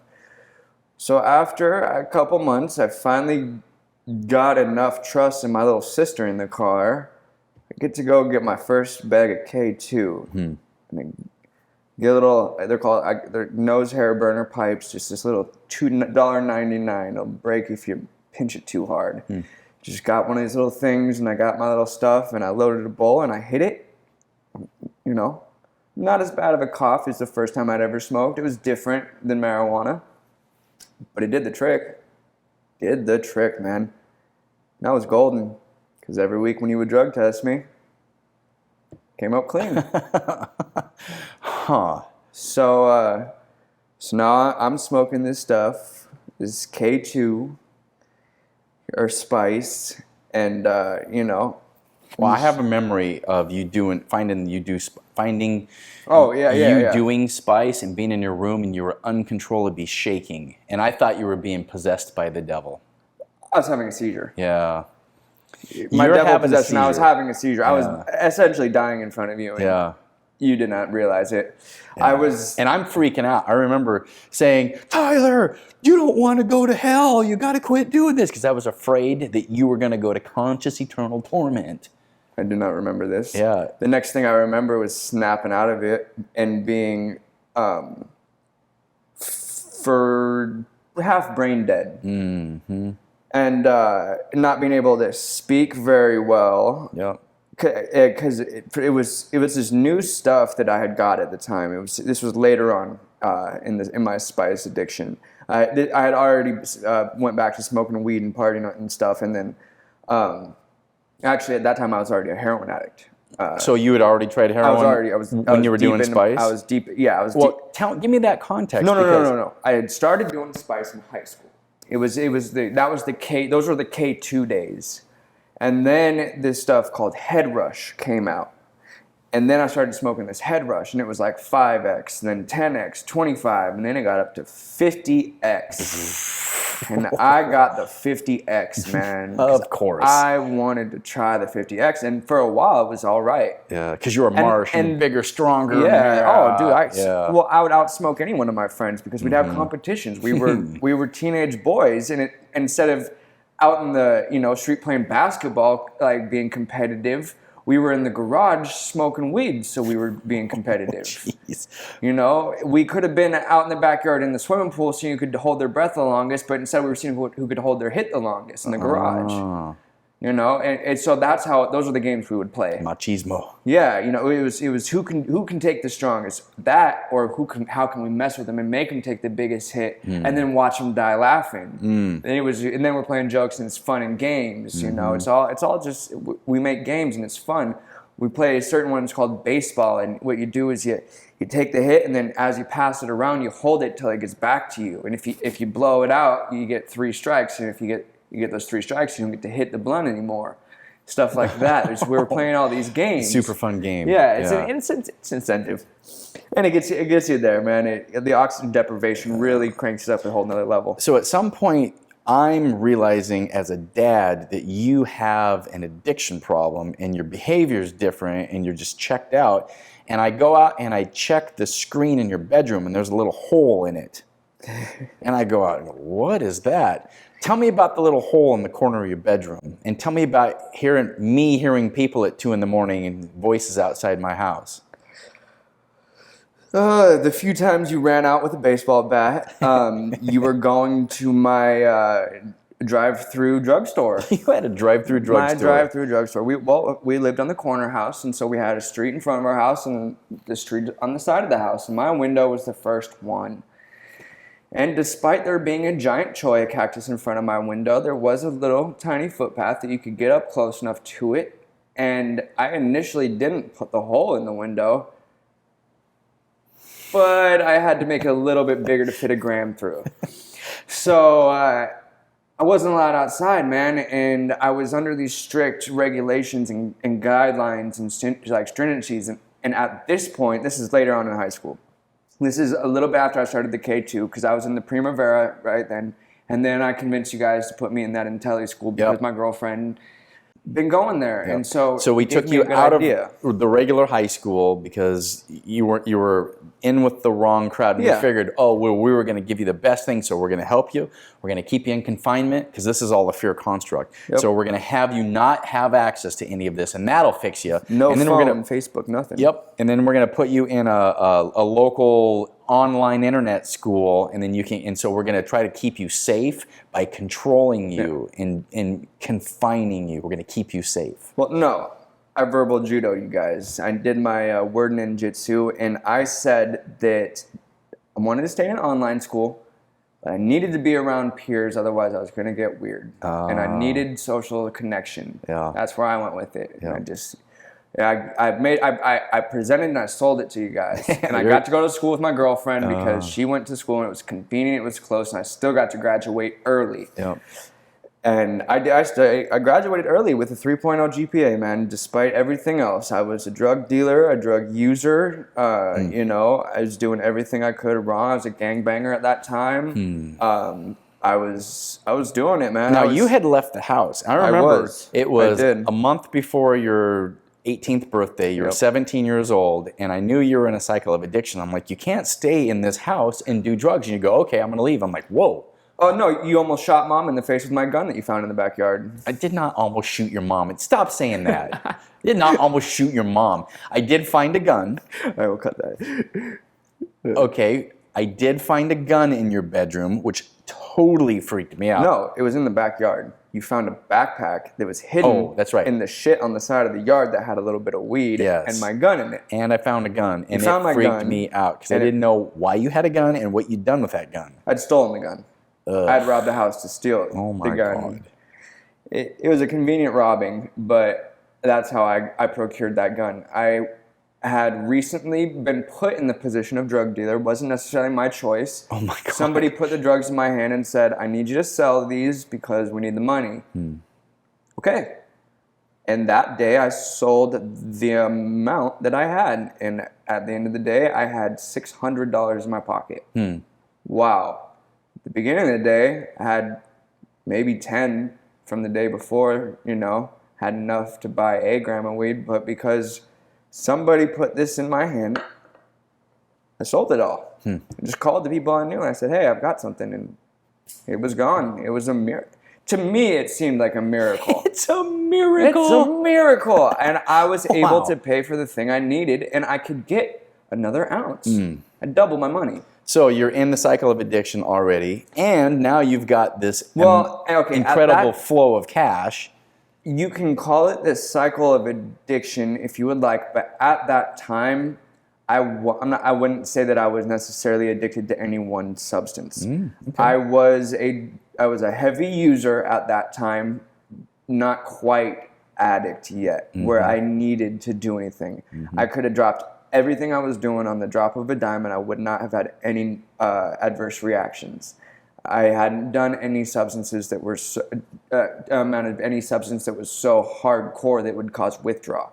So after a couple months, I finally got enough trust in my little sister in the car. I get to go get my first bag of K2. And I get a little, they're nose hair burner pipes, just this little $2.99. It'll break if you pinch it too hard. Just got one of these little things, and I got my little stuff, and I loaded a bowl, and I hit it. Not as bad of a cough as the first time I'd ever smoked. It was different than marijuana, but it did the trick. Did the trick, man. And I was golden, because every week when you would drug test me, came up clean. So now I'm smoking this stuff, this K2 or spice, and Well, I have a memory of you finding you doing spice and being in your room, and you were uncontrollably shaking, and I thought you were being possessed by the devil. I was having a seizure. Yeah. My You're devil having a possession, I was seizure. having a seizure. I was essentially dying in front of you. And you did not realize it. Yeah. And I'm freaking out. I remember saying, Tyler, you don't want to go to hell. You got to quit doing this, because I was afraid that you were going to go to conscious eternal torment. I do not remember this. Yeah. The next thing I remember was snapping out of it and being for half brain dead. Mm-hmm. And not being able to speak very well. Yep. Because it was this new stuff that I had got at the time. This was later on in my spice addiction. I had already went back to smoking weed and partying and stuff, and then actually at that time I was already a heroin addict. So you had already tried heroin when you were doing spice? I was deep. Yeah, I was well, deep. Give me that context. No. I had started doing spice in high school. Those were the K2 days. And then this stuff called Head Rush came out. And then I started smoking this Head Rush, and it was like 5X, then 10X, 25, and then it got up to 50X. And I got the 50X, man. Of course. I wanted to try the 50X, and for a while it was all right. Yeah, because you were Marsh and bigger, stronger. Yeah. Oh, dude. Well, I would outsmoke any one of my friends because we'd have competitions. We were teenage boys, and instead of out in the street playing basketball, like being competitive, we were in the garage smoking weed, so we were being competitive. Jeez. We could have been out in the backyard in the swimming pool, so you could hold their breath the longest, but instead we were seeing who could hold their hit the longest in the garage. And so those are the games we would play. Machismo. Yeah, it was who can take the strongest, that, or how can we mess with them and make them take the biggest hit, and then watch them die laughing. And then we're playing jokes, and it's fun and games. It's all just, we make games and it's fun. We play certain ones called baseball, and what you do is you take the hit, and then as you pass it around, you hold it till it gets back to you. And if you blow it out, you get 3 strikes, and if you get those 3 strikes, you don't get to hit the blunt anymore. stuff like that. We were playing all these games. Super fun game. Yeah, it's incentive. And it gets you there, man. The oxygen deprivation really cranks it up a whole nother level. So at some point, I'm realizing as a dad that you have an addiction problem and your behavior is different and you're just checked out. And I go out and I check the screen in your bedroom and there's a little hole in it. And I go out and go, what is that? Tell me about the little hole in the corner of your bedroom. And tell me about hearing people at 2 a.m. and voices outside my house. The few times you ran out with a baseball bat, you were going to my drive-through drugstore. You had a drive-through drugstore. My drive-through drugstore. We lived on the corner house, and so we had a street in front of our house and the street on the side of the house. And my window was the first one. And despite there being a giant cholla cactus in front of my window, there was a little tiny footpath that you could get up close enough to it. And I initially didn't put the hole in the window, but I had to make it a little bit bigger to fit a gram through. So I wasn't allowed outside, man, and I was under these strict regulations and guidelines and stringencies. And at this point, this is later on in high school. This is a little bit after I started the K2 because I was in the Primavera right then. And then I convinced you guys to put me in that Intelli school because my girlfriend been going there. Yep. And so we took you out of the regular high school because you were in with the wrong crowd. And we figured, we were going to give you the best thing, so we're going to help you. We're going to keep you in confinement because this is all a fear construct. Yep. So we're going to have you not have access to any of this, and that'll fix you. No and then phone, we're gonna, Facebook, nothing. Yep. And then we're going to put you in a local online internet school, and then so we're going to try to keep you safe by controlling you and confining you. We're going to keep you safe. Well, no. I verbal judo, you guys. I did my word ninjutsu, and I said that I wanted to stay in online school, but I needed to be around peers, otherwise I was going to get weird. And I needed social connection. Yeah. That's where I went with it. Yeah. And I presented and I sold it to you guys. And I got to go to school with my girlfriend because she went to school and it was convenient, it was close, and I still got to graduate early. Yep. And I graduated early with a 3.0 GPA, man, despite everything else. I was a drug dealer, a drug user. You know, I was doing everything I could wrong. I was a gangbanger at that time. I was doing it, man. Now, you had left the house. I remember it was a month before your 18th birthday. You were 17 years old, and I knew you were in a cycle of addiction. I'm like, you can't stay in this house and do drugs. And you go, okay, I'm going to leave. I'm like, whoa. Oh, no, you almost shot Mom in the face with my gun that you found in the backyard. I did not almost shoot your mom. Stop saying that. I did not almost shoot your mom. I did find a gun. I will cut that. Okay, I did find a gun in your bedroom, which totally freaked me out. No, it was in the backyard. You found a backpack that was hidden in the shit on the side of the yard that had a little bit of weed and my gun in it. And I found a gun, and it freaked me out because I didn't know why you had a gun and what you'd done with that gun. I'd stolen the gun. Ugh. I'd robbed the house to steal the gun. God. It was a convenient robbing, but that's how I procured that gun. I had recently been put in the position of drug dealer. It wasn't necessarily my choice. Oh my God. Somebody put the drugs in my hand and said, I need you to sell these because we need the money. Okay. And that day I sold the amount that I had. And at the end of the day, I had $600 in my pocket. Wow. At the beginning of the day, I had maybe 10 from the day before, you know, had enough to buy a gram of weed, but because somebody put this in my hand, I sold it all. I just called the people I knew and I said, hey, I've got something, and it was gone. It was a miracle. To me, it seemed like a miracle. It's a miracle. It's a miracle. And I was able to pay for the thing I needed, and I could get another ounce. I doubled my money. So you're in the cycle of addiction already, and now you've got this incredible flow of cash. You can call it this cycle of addiction if you would like, but at that time, I wouldn't say that I was necessarily addicted to any one substance. I was a heavy user at that time, not quite addict yet, where I needed to do anything. I could have dropped everything I was doing on the drop of a dime, and I would not have had any adverse reactions. I hadn't done any substances that were amount of any substance that was so hardcore that it would cause withdrawal.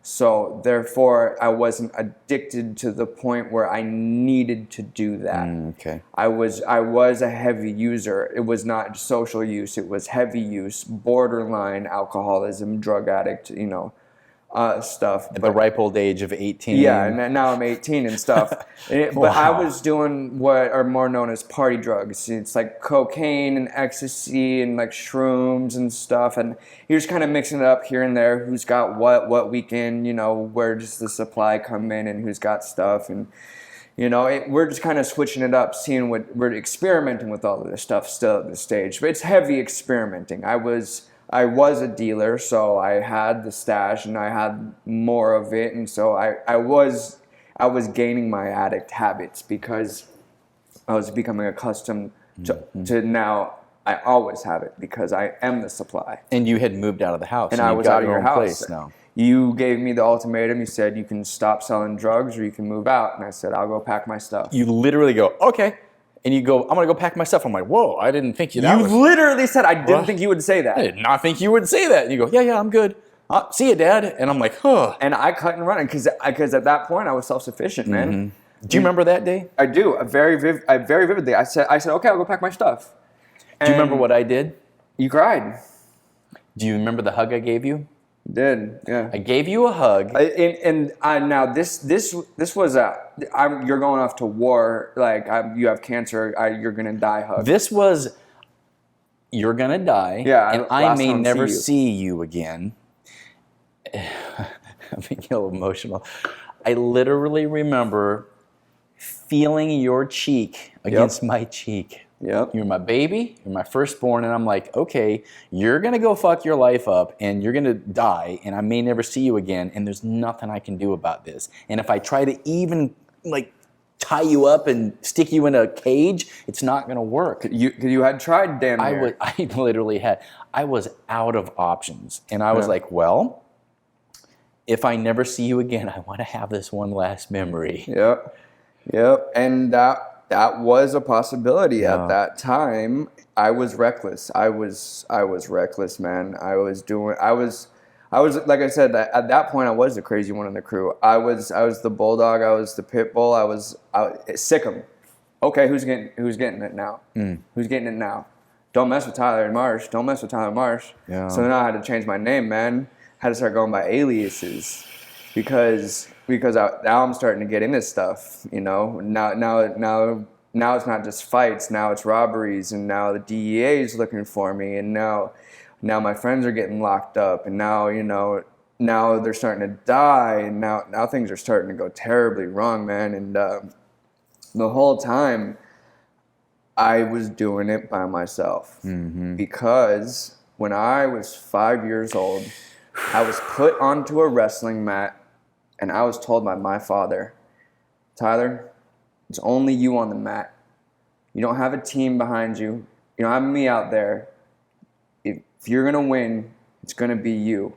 So therefore, I wasn't addicted to the point where I needed to do that. Okay. I was a heavy user. It was not social use. It was heavy use, borderline alcoholism, drug addict, stuff. At the ripe old age of 18. Yeah, and now I'm 18 and stuff. But I was doing what are more known as party drugs. It's like cocaine and ecstasy and like shrooms and stuff. And you're just kind of mixing it up here and there. Who's got what weekend, where does the supply come in and who's got stuff. And, we're just kind of switching it up, seeing what we're experimenting with all of this stuff still at this stage. But it's heavy experimenting. I was a dealer, so I had the stash and I had more of it, and so I was gaining my addict habits because I was becoming accustomed to now I always have it because I am the supply. And you had moved out of the house. And I was out of your house. Place now. You gave me the ultimatum. You said you can stop selling drugs or you can move out, and I said I'll go pack my stuff. You literally go, okay. And you go, I'm going to go pack my stuff. I'm like, whoa, I didn't think you literally said, I didn't think you would say that. I did not think you would say that. And you go, yeah, I'm good. See you, Dad. And I'm like, huh. And I cut and run because at that point I was self-sufficient, man. Do you remember that day? I do. Very vividly. I said, okay, I'll go pack my stuff. Do you remember what I did? You cried. Do you remember the hug I gave you? Did, yeah. I gave you a hug. Now this was you're going off to war, like you have cancer, you're gonna die hug. This was, you're gonna die, and I may never see you again. I'm getting a little emotional. I literally remember feeling your cheek against my cheek. Yep. You're my baby, you're my firstborn, and I'm like, okay, you're gonna go fuck your life up and you're gonna die and I may never see you again and there's nothing I can do about this. And if I try to even tie you up and stick you in a cage, it's not gonna work. You had tried damn near. I literally had. I was out of options. And I was like, well, if I never see you again, I wanna have this one last memory. Yep. And that was a possibility at that time. I was reckless. I was reckless, man. I was like I said, at that point I was the crazy one in the crew. I was the bulldog, I was the pit bull, I was sick 'em. Okay, who's getting it now? Who's getting it now? Don't mess with Tyler and Marsh. Don't mess with Tyler and Marsh. Yeah. So then I had to change my name, man. Had to start going by aliases because now I'm starting to get into stuff, Now it's not just fights, now it's robberies, and now the DEA is looking for me, and now my friends are getting locked up, and now they're starting to die, and now things are starting to go terribly wrong, man. And the whole time I was doing it by myself because when I was 5 years old, I was put onto a wrestling mat. And I was told by my father, Tyler, it's only you on the mat. You don't have a team behind you. You don't have me out there. If you're going to win, it's going to be you.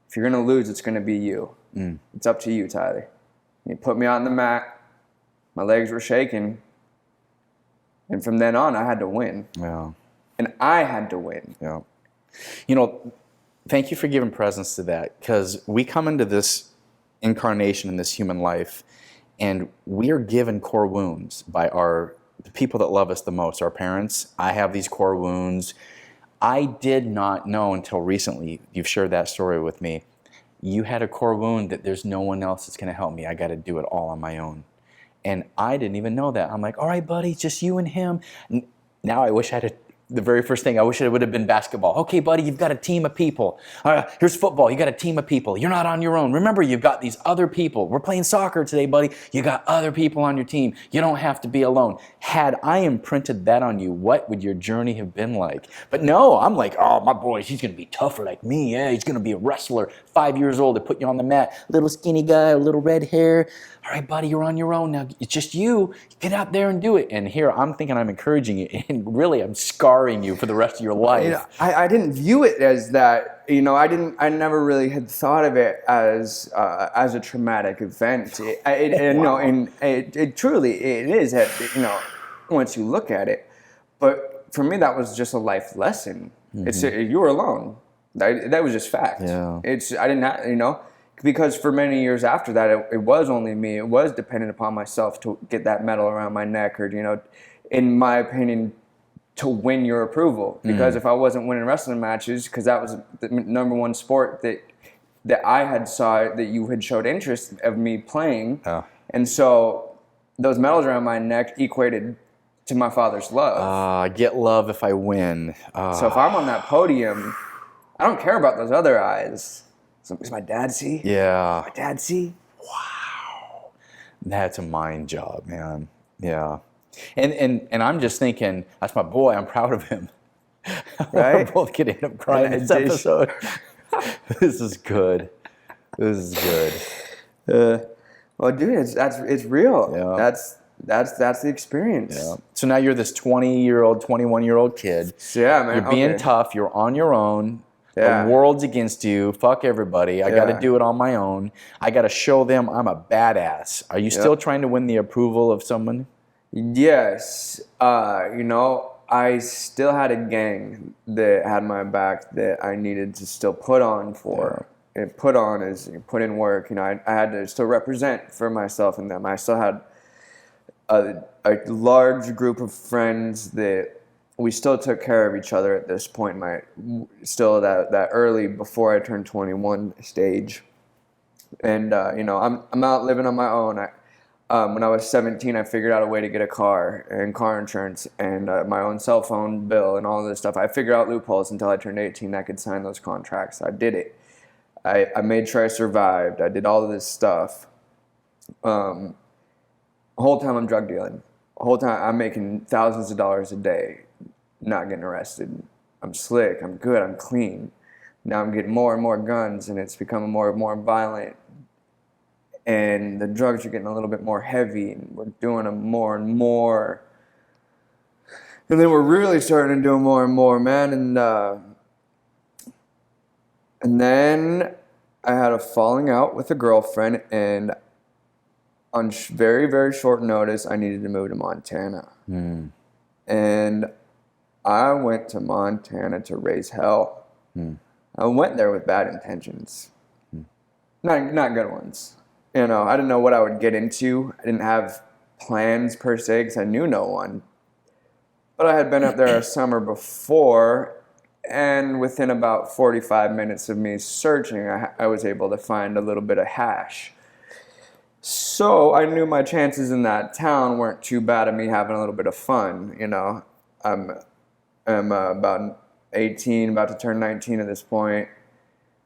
If you're going to lose, it's going to be you. It's up to you, Tyler. And he put me out on the mat. My legs were shaking. And from then on, I had to win. Yeah. And I had to win. Yeah. Thank you for giving presence to that, because we come into this incarnation in this human life, and we are given core wounds by the people that love us the most, our parents. I have these core wounds. I did not know until recently, you've shared that story with me, you had a core wound that there's no one else that's going to help me. I got to do it all on my own. And I didn't even know that. I'm like, all right, buddy, it's just you and him. Now I wish I had the very first thing, I wish it would have been basketball. Okay, buddy, you've got a team of people. Here's football. You got a team of people. You're not on your own. Remember, you've got these other people. We're playing soccer today, buddy. You got other people on your team. You don't have to be alone. Had I imprinted that on you, what would your journey have been like? But no, I'm like, oh, my boy, he's going to be tougher like me. Yeah, he's going to be a wrestler. 5 years old, they put you on the mat. Little skinny guy, a little red hair. All right, buddy, you're on your own now. It's just you. Get out there and do it. And here, I'm thinking I'm encouraging you, and really, I'm scarring you for the rest of your life. I didn't view it as that. I never really had thought of it as a traumatic event. It truly is. Once you look at it, but for me, that was just a life lesson. It's you were alone. That was just fact. Yeah. I didn't have, because for many years after that, it was only me. It was dependent upon myself to get that medal around my neck, or in my opinion, to win your approval. Because if I wasn't winning wrestling matches, because that was the number one sport that I had saw that you had showed interest of me playing, and so those medals around my neck equated to my father's love. I get love if I win. So if I'm on that podium, I don't care about those other eyes. So, does my dad see? Yeah. My dad see? Wow. That's a mind job, man. Yeah. And I'm just thinking, that's my boy. I'm proud of him. Right? We're both going to end up crying this episode. This is good. This is good. Well, dude, it's real. Yeah. That's the experience. Yeah. So now you're this 20-year-old, 21-year-old kid. So, yeah, man. You're being tough. You're on your own. Yeah. The world's against you. Fuck everybody. I got to do it on my own. I got to show them I'm a badass. Are you still trying to win the approval of someone? Yes. I still had a gang that had my back that I needed to still put on for. Yeah. And put on is put in work. I had to still represent for myself and them. I still had a large group of friends that we still took care of each other at this point. Still that early before I turned 21 stage, and I'm out living on my own. When I was 17, I figured out a way to get a car and car insurance and my own cell phone bill and all this stuff. I figured out loopholes until I turned 18. I could sign those contracts. I did it. I made sure I survived. I did all of this stuff. The whole time I'm drug dealing. The whole time I'm making thousands of dollars a day, not getting arrested. I'm slick. I'm good. I'm clean. Now I'm getting more and more guns, and it's becoming more and more violent. And the drugs are getting a little bit more heavy, and we're doing them more and more. And then we're really starting to do more and more, man. And then I had a falling out with a girlfriend, and on very, very short notice, I needed to move to Montana. And I went to Montana to raise hell. I went there with bad intentions. Not good ones. I didn't know what I would get into. I didn't have plans per se because I knew no one. But I had been up there a summer before, and within about 45 minutes of me searching, I was able to find a little bit of hash. So I knew my chances in that town weren't too bad of me having a little bit of fun. I'm about 18, about to turn 19 at this point.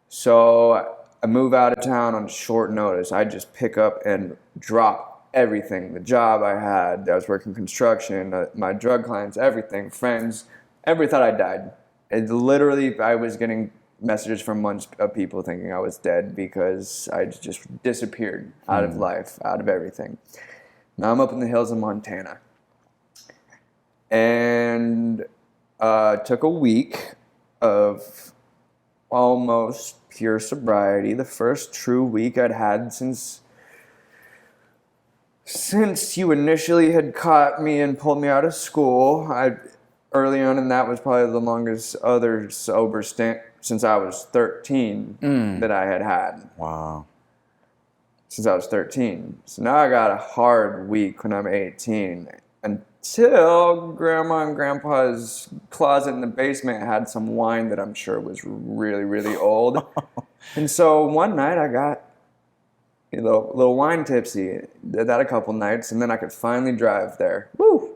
So I move out of town on short notice. I just pick up and drop everything. The job I had, I was working construction, my drug clients, everything, friends. Everybody thought I died. It literally, I was getting messages from months of people thinking I was dead because I just disappeared out of life, out of everything. Now I'm up in the hills of Montana. And took a week of almost pure sobriety, the first true week I'd had since you initially had caught me and pulled me out of school. Early on, and that was probably the longest other sober stint since I was 13 that I had. Wow. Since I was 13. So now I got a hard week when I'm 18. Until Grandma and Grandpa's closet in the basement had some wine that I'm sure was really, really old. And so one night I got a little wine tipsy. Did that a couple nights, and then I could finally drive there. Woo!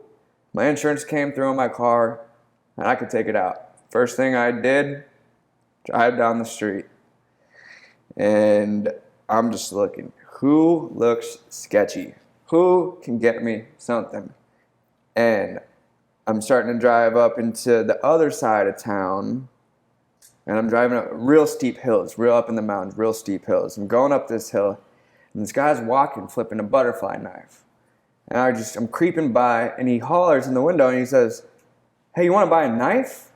My insurance came through on my car, and I could take it out. First thing I did, drive down the street. And I'm just looking. Who looks sketchy? Who can get me something? And I'm starting to drive up into the other side of town. And I'm driving up real steep hills, real up in the mountains, real steep hills. I'm going up this hill, and this guy's walking, flipping a butterfly knife. And I'm creeping by, and he hollers in the window, and he says, "Hey, you want to buy a knife?"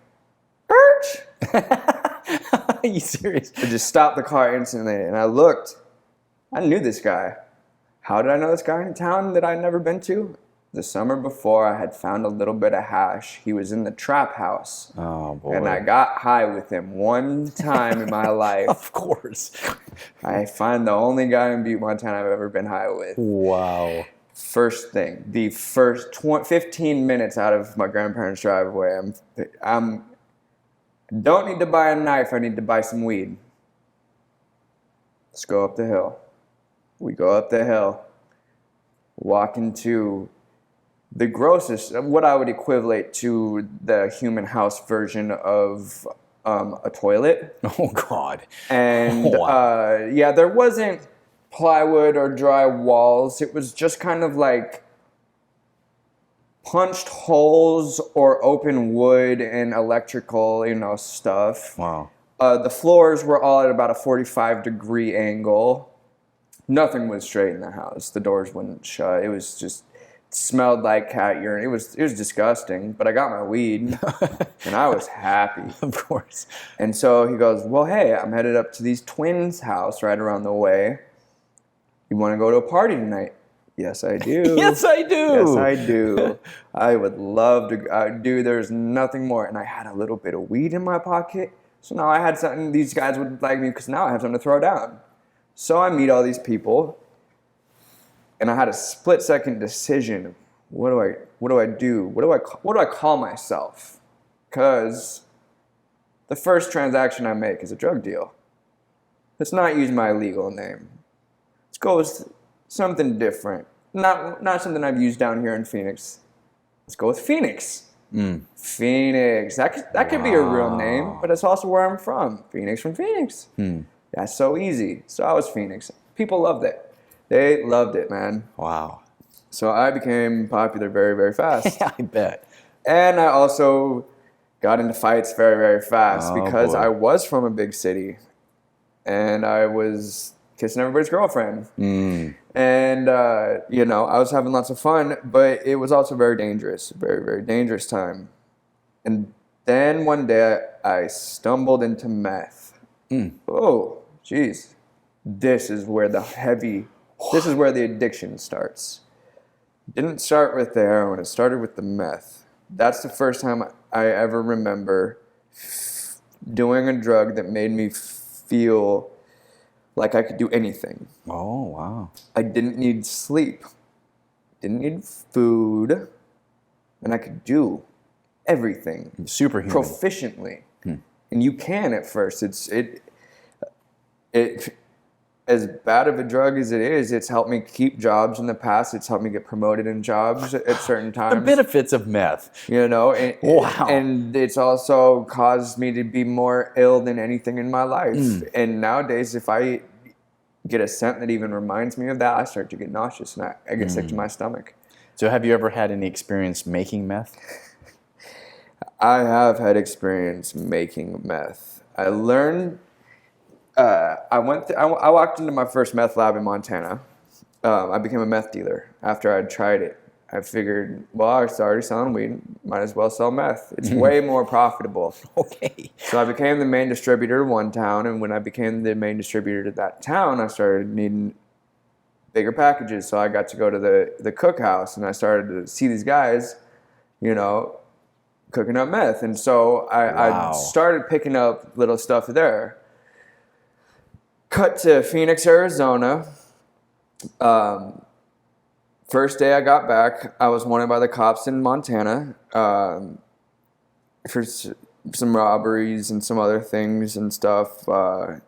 Birch! Are you serious? I just stopped the car instantly, and I looked. I knew this guy. How did I know this guy in a town that I'd never been to? The summer before, I had found a little bit of hash. He was in the trap house. Oh, boy. And I got high with him one time in my life. Of course. I find the only guy in Butte, Montana I've ever been high with. Wow. First thing, the first 15 minutes out of my grandparents' driveway, I'm don't need to buy a knife, I need to buy some weed. Let's go up the hill. We go up the hill, walk into the grossest, what I would equivalent to the human house version of a toilet. Oh, God. And Wow. yeah, there wasn't plywood or dry walls. It was just kind of like punched holes or open wood and electrical, stuff. Wow. The floors were all at about a 45-degree angle. Nothing was straight in the house. The doors wouldn't shut. It was just smelled like cat urine. It was disgusting, but I got my weed and I was happy. Of course. And so he goes, well, hey, I'm headed up to these twins' house right around the way. You want to go to a party tonight? Yes, I do. Yes, I do. Yes, I do. I would love to. Dude, there's nothing more. And I had a little bit of weed in my pocket. So now I had something. These guys would like me because now I have something to throw down. So I meet all these people. And I had a split-second decision. What do I do? What do I call myself? Because the first transaction I make is a drug deal. Let's not use my legal name. Let's go with something different. Not something I've used down here in Phoenix. Let's go with Phoenix. Phoenix. That could be a real name, but it's also where I'm from. Phoenix from Phoenix. That's so easy. So I was Phoenix. People loved it. They loved it, man. Wow. So I became popular very, very fast. Yeah, I bet. And I also got into fights very, very fast because boy. I was from a big city. And I was kissing everybody's girlfriend. And, I was having lots of fun, but it was also very dangerous. Very, very dangerous time. And then one day I stumbled into meth. Oh, geez. This is where the addiction starts. Didn't start with the heroin, it started with the meth. That's the first time I ever remember doing a drug that made me feel like I could do anything. Oh, wow. I didn't need sleep, didn't need food, and I could do everything. Superhuman. Proficiently. And you can at first. It as bad of a drug as it is, it's helped me keep jobs in the past. It's helped me get promoted in jobs at certain times. The benefits of meth. Wow. And it's also caused me to be more ill than anything in my life. And nowadays, if I get a scent that even reminds me of that, I start to get nauseous and I get sick to my stomach. So have you ever had any experience making meth? I have had experience making meth. I learned... I walked into my first meth lab in Montana. I became a meth dealer after I'd tried it. I figured, well, I was already selling weed, might as well sell meth. It's way more profitable. Okay. So I became the main distributor of one town, and when I became the main distributor to that town, I started needing bigger packages. So I got to go to the cookhouse, and I started to see these guys, cooking up meth. And so I started picking up little stuff there. Cut to Phoenix, Arizona. First day I got back, I was wanted by the cops in Montana for some robberies and some other things and stuff. Not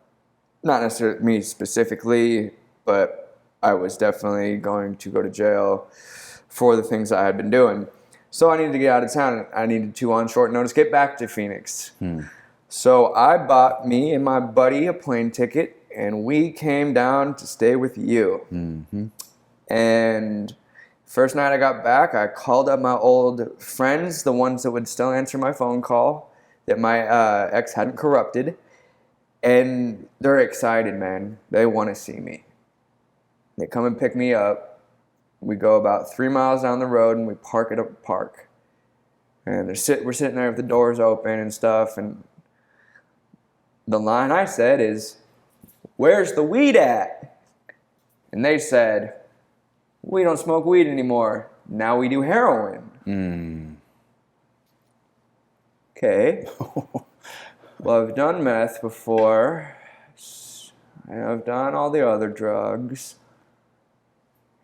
necessarily me specifically, but I was definitely going to go to jail for the things I had been doing. So I needed to get out of town. I needed to, on short notice, get back to Phoenix. So I bought me and my buddy a plane ticket, and we came down to stay with you. And first night I got back, I called up my old friends, the ones that would still answer my phone call, that my ex hadn't corrupted. And they're excited, man. They want to see me. They come and pick me up. We go about 3 miles down the road, and we park at a park. And we're sitting there with the doors open and stuff. And the line I said is, "Where's the weed at?" And they said, "We don't smoke weed anymore. now we do heroin. Okay. Well, I've done meth before. I've done all the other drugs.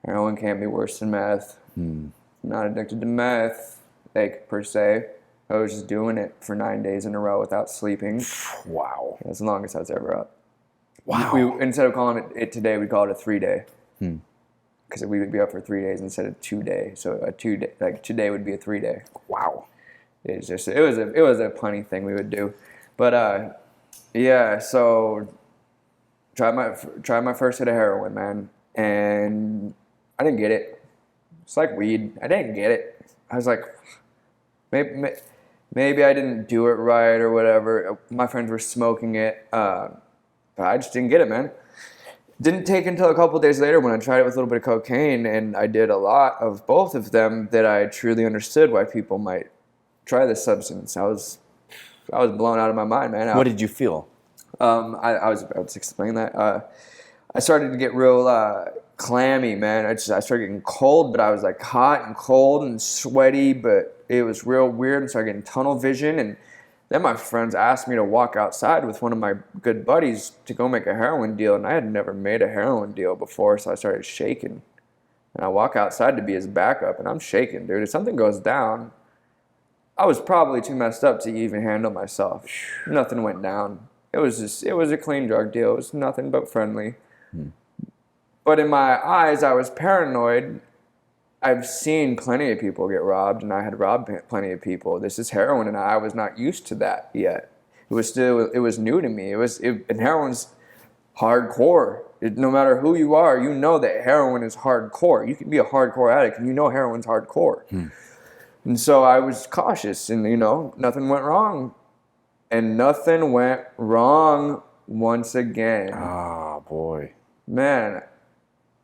Heroin can't be worse than meth. I'm not addicted to meth, like, per se. I was just doing it for 9 days in a row without sleeping. Wow. That's the longest I was ever up. Wow. We instead of calling it today, we call it a 3-day. Because we would be up for 3 days instead of 2 days. So a 2 day, like today would be a 3-day. Wow. It was a punny thing we would do, but yeah. So tried my first hit of heroin, man, and I didn't get it. It's like weed. I didn't get it. I was like, maybe I didn't do it right or whatever. My friends were smoking it, but I just didn't get it, man. Didn't take until a couple days later when I tried it with a little bit of cocaine, and I did a lot of both of them, that I truly understood why people might try this substance. I was blown out of my mind, man. What did you feel? I was about to explain that. I started to get real clammy, man. I started getting cold, but I was like hot and cold and sweaty, but it was real weird, and started getting tunnel vision. And then my friends asked me to walk outside with one of my good buddies to go make a heroin deal, and I had never made a heroin deal before, so I started shaking. And I walk outside to be his backup, and I'm shaking, dude. If something goes down, I was probably too messed up to even handle myself. Nothing went down. It was a clean drug deal. It was nothing but friendly. But in my eyes, I was paranoid. I've seen plenty of people get robbed, and I had robbed plenty of people. This is heroin, and I was not used to that yet. It was new to me. And heroin's hardcore. No matter who you are, you know that heroin is hardcore. You can be a hardcore addict, and you know heroin's hardcore. And so I was cautious, and nothing went wrong. And nothing went wrong once again. Ah, boy. Man,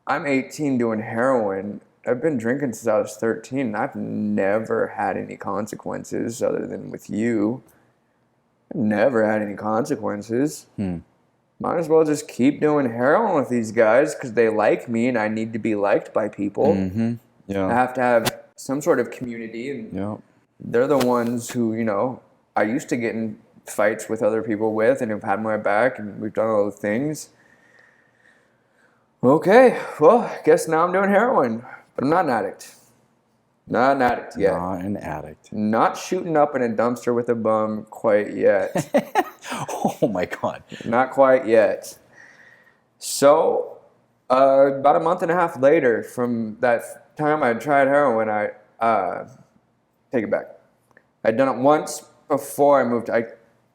I'm 18 doing heroin. I've been drinking since I was 13, and I've never had any consequences other than with you. I've never had any consequences. Might as well just keep doing heroin with these guys because they like me, and I need to be liked by people. Yeah. I have to have some sort of community, and they're the ones who, I used to get in fights with other people with, and have had my back, and we've done all the things. Okay, well, I guess now I'm doing heroin, but I'm not an addict. Not an addict yet. Not an addict. Not shooting up in a dumpster with a bum quite yet. Oh my God. Not quite yet. So, about a month and a half later from that time I tried heroin, I take it back. I'd done it once before I moved.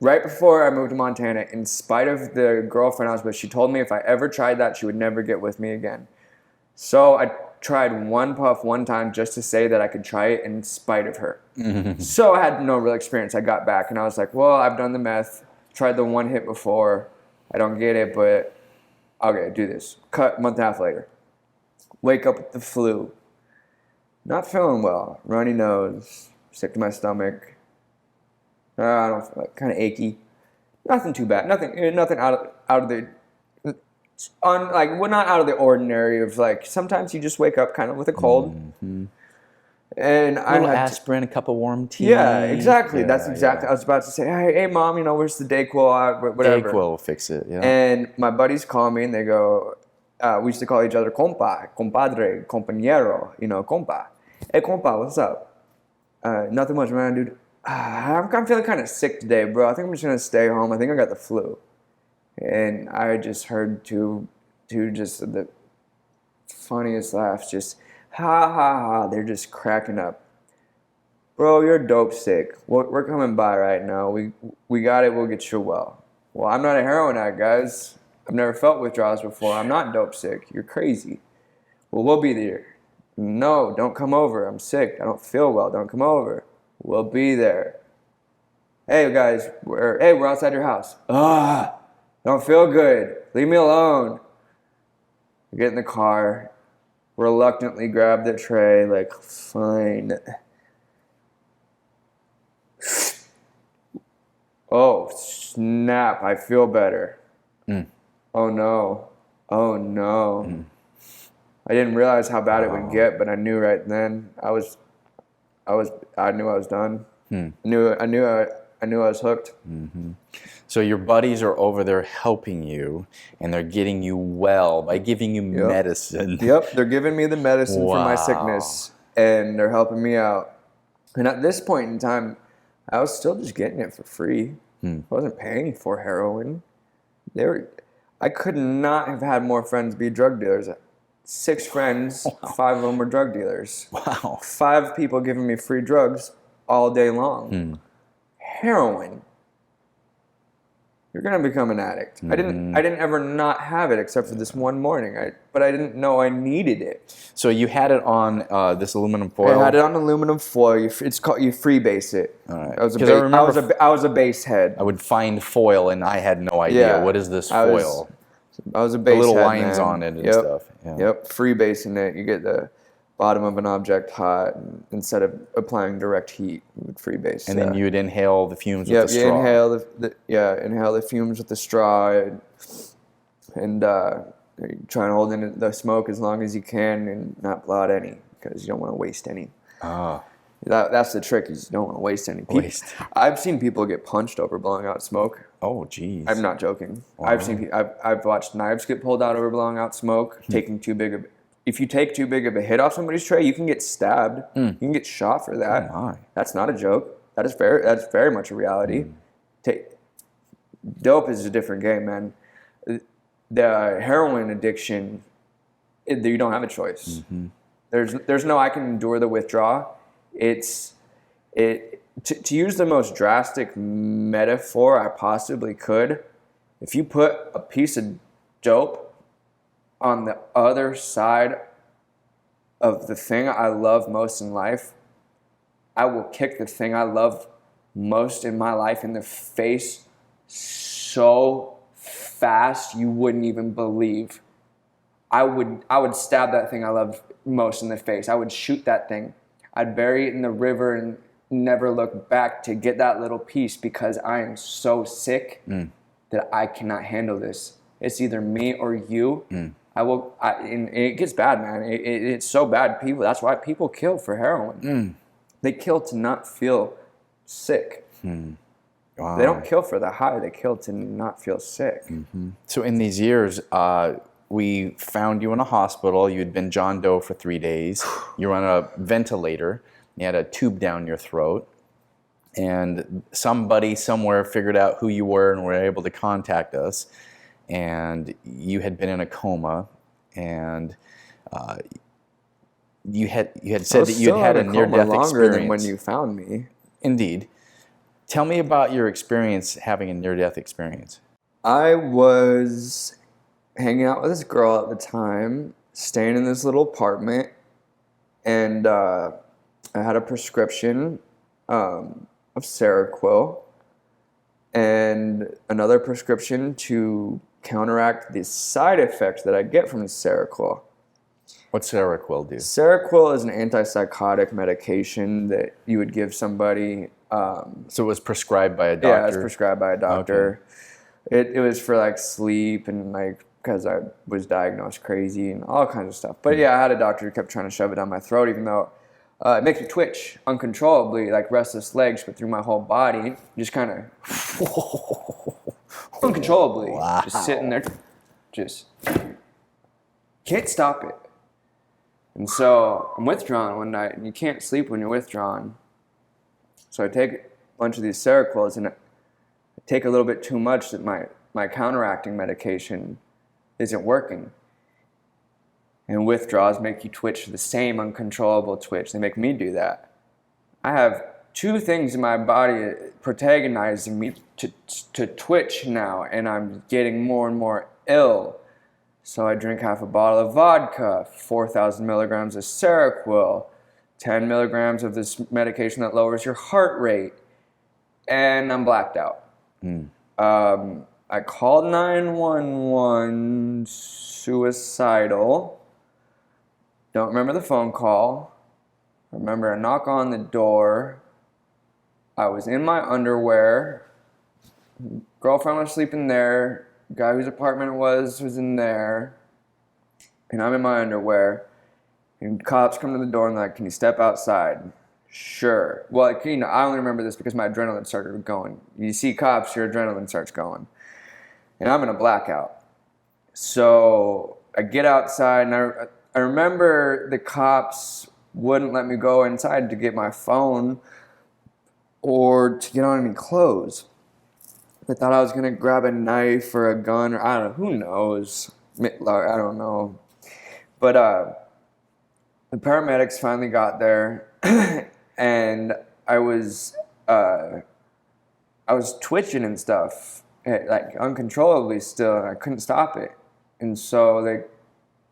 Right before I moved to Montana, in spite of the girlfriend I was with, she told me if I ever tried that, she would never get with me again. So I tried one puff one time just to say that I could try it in spite of her. So I had no real experience. I got back and I was like, well, I've done the meth, tried the one hit before. I don't get it, but okay, do this. Cut a month and a half later. Wake up with the flu. Not feeling well. Runny nose, sick to my stomach. I don't feel like, kind of achy. Nothing too bad. Nothing out of the not out of the ordinary. Of like sometimes you just wake up kind of with a cold. And I had aspirin, a cup of warm tea. Yeah, exactly. That's exactly. I was about to say, hey, mom, where's the Dayquil? Whatever. Dayquil will fix it. Yeah. And my buddies call me and they go, we used to call each other compa, compadre, compañero, compa. Hey, compa, what's up? Nothing much, man, dude. I'm feeling kind of sick today, bro. I think I'm just gonna stay home. I think I got the flu. And I just heard two just the funniest laughs, just ha ha ha. They're just cracking up. Bro, you're dope sick. We're coming by right now. We got it. We'll get you well. Well, I'm not a heroin addict, guys. I've never felt withdrawals before. I'm not dope sick. You're crazy. Well, we'll be there. No, don't come over. I'm sick. I don't feel well. Don't come over. We'll be there. Hey guys, we're outside your house. Don't feel good. Leave me alone. We get in the car, reluctantly grab the tray, like, fine. Oh, snap, I feel better. Oh no. I didn't realize how bad it would get, but I knew right then I knew I was done. I knew I was hooked. So your buddies are over there helping you, and they're getting you well by giving you medicine. Yep, they're giving me the medicine for my Wow. sickness, and they're helping me out. And at this point in time, I was still just getting it for free. I wasn't paying for heroin. I could not have had more friends be drug dealers. 6 friends, 5 of them were drug dealers. Wow. 5 people giving me free drugs all day long. Heroin. You're gonna become an addict. I didn't ever not have it except for this one morning. But I didn't know I needed it. So you had it on this aluminum foil. I had it on aluminum foil. It's called, you freebase it. All right. I was a base head. I would find foil, and I had no idea. Yeah. What is this foil? I was a base The little head, lines man. on it and stuff. Yeah. Yep, freebasing it. You get the bottom of an object hot, and instead of applying direct heat, you would freebase. And then you would inhale the fumes with the straw. Inhale inhale the fumes with the straw, and try and hold in the smoke as long as you can and not blow out any, because you don't want to waste any. That's the trick, is you don't want to waste any. I've seen people get punched over blowing out smoke. Oh, geez. I'm not joking. Wow. I've watched knives get pulled out over blowing out smoke, taking too big of. If you take too big of a hit off somebody's tray, you can get stabbed. You can get shot for that. Oh, my. That's not a joke. That's very much a reality. Dope is a different game, man. The heroin addiction, you don't have a choice. There's no I can endure the withdrawal. To use the most drastic metaphor I possibly could, if you put a piece of dope on the other side of the thing I love most in life, I will kick the thing I love most in my life in the face so fast you wouldn't even believe. I would stab that thing I love most in the face. I would shoot that thing. I'd bury it in the river and never look back to get that little piece, because I am so sick that I cannot handle this. It's either me or you. And it gets bad, man. It's so bad. That's why people kill for heroin. They kill to not feel sick. Wow. They don't kill for the high. They kill to not feel sick. So in these years, we found you in a hospital. You had been John Doe for 3 days. You were on a ventilator. You had a tube down your throat. And somebody somewhere figured out who you were and were able to contact us. And you had been in a coma, and you had said that you had had a near-death longer than experience. when you found me. Indeed. Tell me about your experience having a near-death experience. I was hanging out with this girl at the time, staying in this little apartment, and I had a prescription of Seroquel and another prescription to counteract the side effects that I get from the Seroquel. What's Seroquel do? Seroquel is an antipsychotic medication that you would give somebody. So it was prescribed by a doctor? Yeah, it was prescribed by a doctor. Okay. It was for like sleep and like because I was diagnosed crazy and all kinds of stuff. But yeah, I had a doctor who kept trying to shove it down my throat, even though it makes me twitch uncontrollably, like restless legs, but through my whole body, just kind of uncontrollably, just sitting there, just can't stop it. And so I'm withdrawn one night, and you can't sleep when you're withdrawn. So I take a bunch of these Seroquels, and I take a little bit too much that my counteracting medication isn't working. And withdrawals make you twitch the same uncontrollable twitch. They make me do that. I have two things in my body protagonizing me to twitch now, and I'm getting more and more ill. So I drink half a bottle of vodka, 4,000 milligrams of Seroquel, 10 milligrams of this medication that lowers your heart rate, and I'm blacked out. I called 911, suicidal. Don't remember the phone call. I remember a knock on the door. I was in my underwear. Girlfriend was sleeping there. Guy whose apartment it was in there. and I'm in my underwear, and cops come to the door and they're like, can you step outside? Sure. Well, I only remember this because my adrenaline started going. You see cops, your adrenaline starts going. And I'm in a blackout. So I get outside, and I remember the cops wouldn't let me go inside to get my phone or to get on any clothes. They thought I was going to grab a knife or a gun, or I don't know, who knows? I don't know. But the paramedics finally got there, and I was twitching and stuff, like uncontrollably still, and I couldn't stop it. And so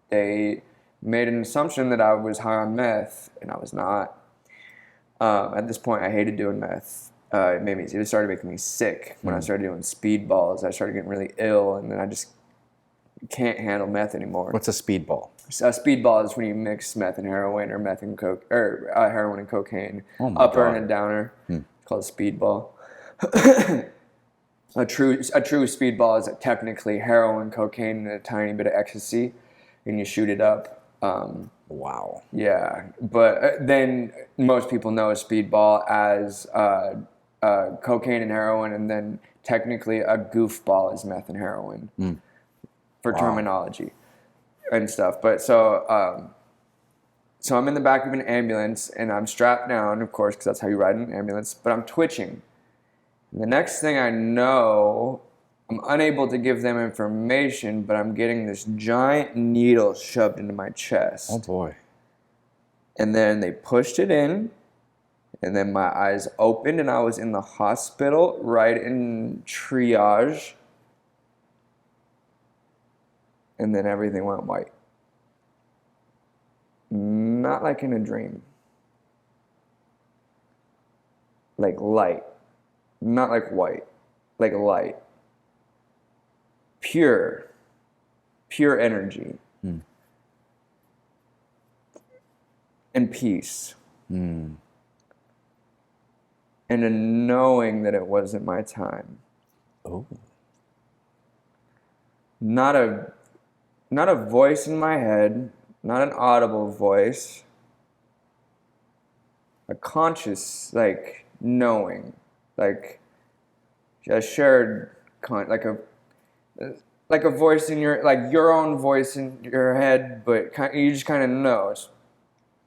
they made an assumption that I was high on meth, and I was not. At this point, I hated doing meth. It started making me sick when I started doing speedballs. I started getting really ill, and then I just can't handle meth anymore. What's a speedball? A speedball is when you mix meth and heroin, or meth and coke, or heroin and cocaine, upper and a downer. It's called a speedball. A true speedball is technically heroin, cocaine, and a tiny bit of ecstasy, and you shoot it up. Wow. Yeah, but then most people know a speedball as cocaine and heroin, and then technically a goofball is meth and heroin for terminology and stuff. But so I'm in the back of an ambulance, and I'm strapped down, of course, because that's how you ride an ambulance, but I'm twitching. And the next thing I know, I'm unable to give them information, but I'm getting this giant needle shoved into my chest. Oh, boy. And then they pushed it in, and then my eyes opened, and I was in the hospital, right in triage. And then everything went white. Not like in a dream. Like light. Not like white. Like light. Pure energy. And peace. And a knowing that it wasn't my time. Oh. Not a voice in my head, not an audible voice. A conscious, knowing. Like a shared, like a voice in your own voice in your head, but you just kind of know it's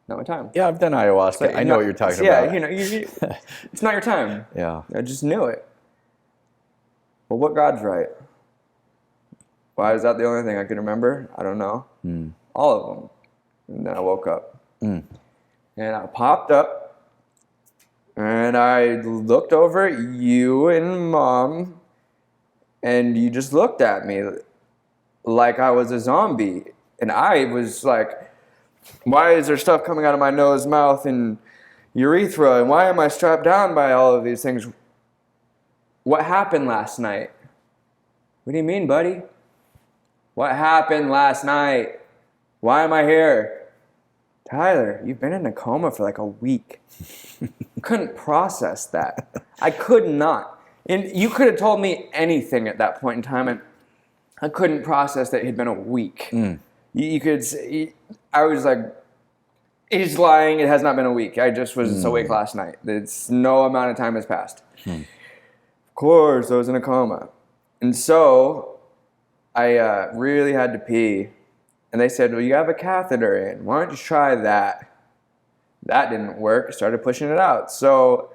not my time. Yeah, I've done ayahuasca. I know what you're talking about. Yeah, it's not your time. Yeah. I just knew it. Well, what God's right? Why is that the only thing I could remember? I don't know. All of them. And then I woke up. And I popped up. And I looked over at you and Mom. And you just looked at me like I was a zombie. And I was like, why is there stuff coming out of my nose, mouth, and urethra? And why am I strapped down by all of these things? What happened last night? What do you mean, buddy? What happened last night? Why am I here? Tyler, you've been in a coma for like a week. Couldn't process that. I could not. And you could have told me anything at that point in time, and I couldn't process that it had been a week. You could say, I was like, he's lying, it has not been a week. I just was awake last night. It's no amount of time has passed. Of course, I was in a coma. And so I really had to pee. And they said, well, you have a catheter in. Why don't you try that? That didn't work. I started pushing it out. So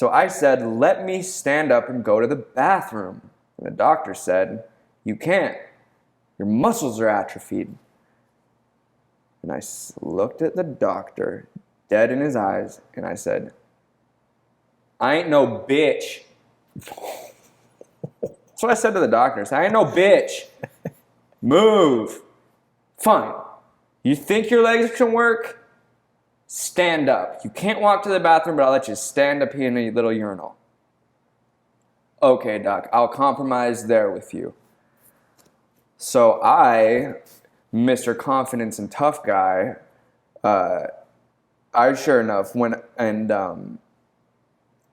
I said, let me stand up and go to the bathroom. And the doctor said, you can't. Your muscles are atrophied. And I looked at the doctor, dead in his eyes, and I said, I ain't no bitch. That's what I said to the doctor. I said, I ain't no bitch. Move. Fine. You think your legs can work? Stand up. You can't walk to the bathroom, but I'll let you stand up here in a little urinal. Okay, doc, I'll compromise there with you. So I, Mr. Confidence and Tough Guy, I sure enough went and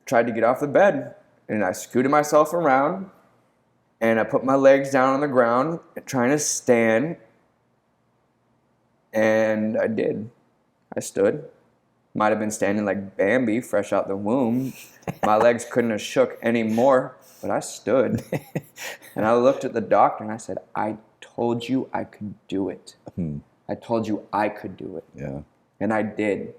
tried to get off the bed. And I scooted myself around, and I put my legs down on the ground, trying to stand. And I did. I stood. Might have been standing like Bambi, fresh out the womb. My legs couldn't have shook anymore, but I stood. And I looked at the doctor and I said, I told you I could do it. I told you I could do it. Yeah. And I did.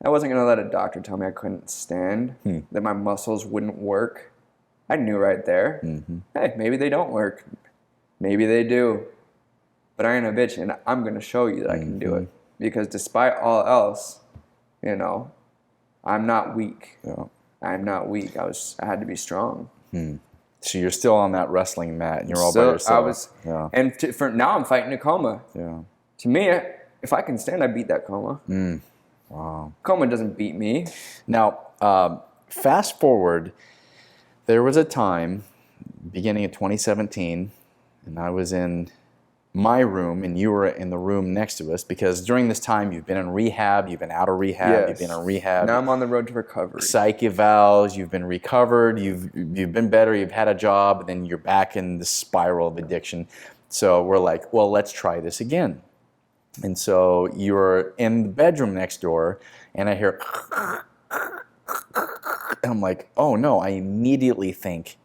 I wasn't going to let a doctor tell me I couldn't stand, that my muscles wouldn't work. I knew right there. Hey, maybe they don't work. Maybe they do. But I ain't a bitch, and I'm going to show you that I can do it. Because despite all else, you know, I'm not weak. Yeah. I'm not weak. I had to be strong. So you're still on that wrestling mat, and you're all by So yourself. And for now I'm fighting a coma. Yeah. To me, if I can stand, I beat that coma. Wow. Coma doesn't beat me. Now, fast forward, there was a time, beginning of 2017, and I was in my room, and you were in the room next to us, because during this time, you've been in rehab, you've been out of rehab, you've been in rehab. Now I'm on the road to recovery. Psych evals, you've been recovered, you've been better, you've had a job, and then you're back in the spiral of addiction. So we're like, well, let's try this again. And so you're in the bedroom next door, and I hear, and I'm like, oh no, I immediately think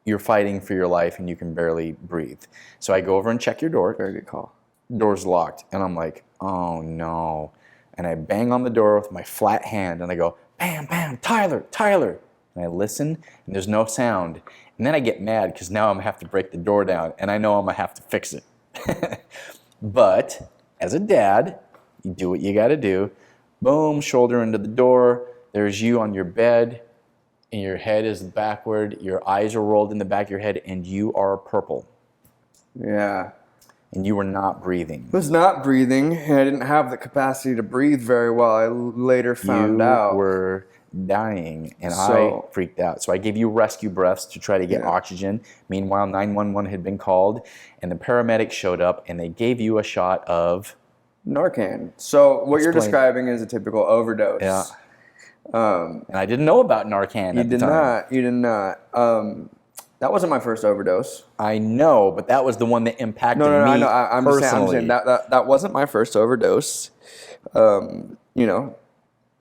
you're fighting for your life and you can barely breathe. So I go over and check your door. Very good call. Door's locked. And I'm like, oh no. And I bang on the door with my flat hand and I go, bam, bam, Tyler, Tyler. And I listen and there's no sound. And then I get mad because now I'm gonna have to break the door down and I know I'm gonna have to fix it. But as a dad, you do what you gotta do. Boom, shoulder into the door. There's you on your bed. And your head is backward, your eyes are rolled in the back of your head, and you are purple. Yeah. And you were not breathing. I was not breathing, and I didn't have the capacity to breathe very well. I later found out. You were dying, and I freaked out. So I gave you rescue breaths to try to get oxygen. Meanwhile, 911 had been called, and the paramedics showed up, and they gave you a shot of Narcan. So what you're describing is a typical overdose. Yeah. And I didn't know about Narcan at the time. You did not. That wasn't my first overdose. I know, but that was the one that impacted me I know. I'm personally. saying that wasn't my first overdose. You know,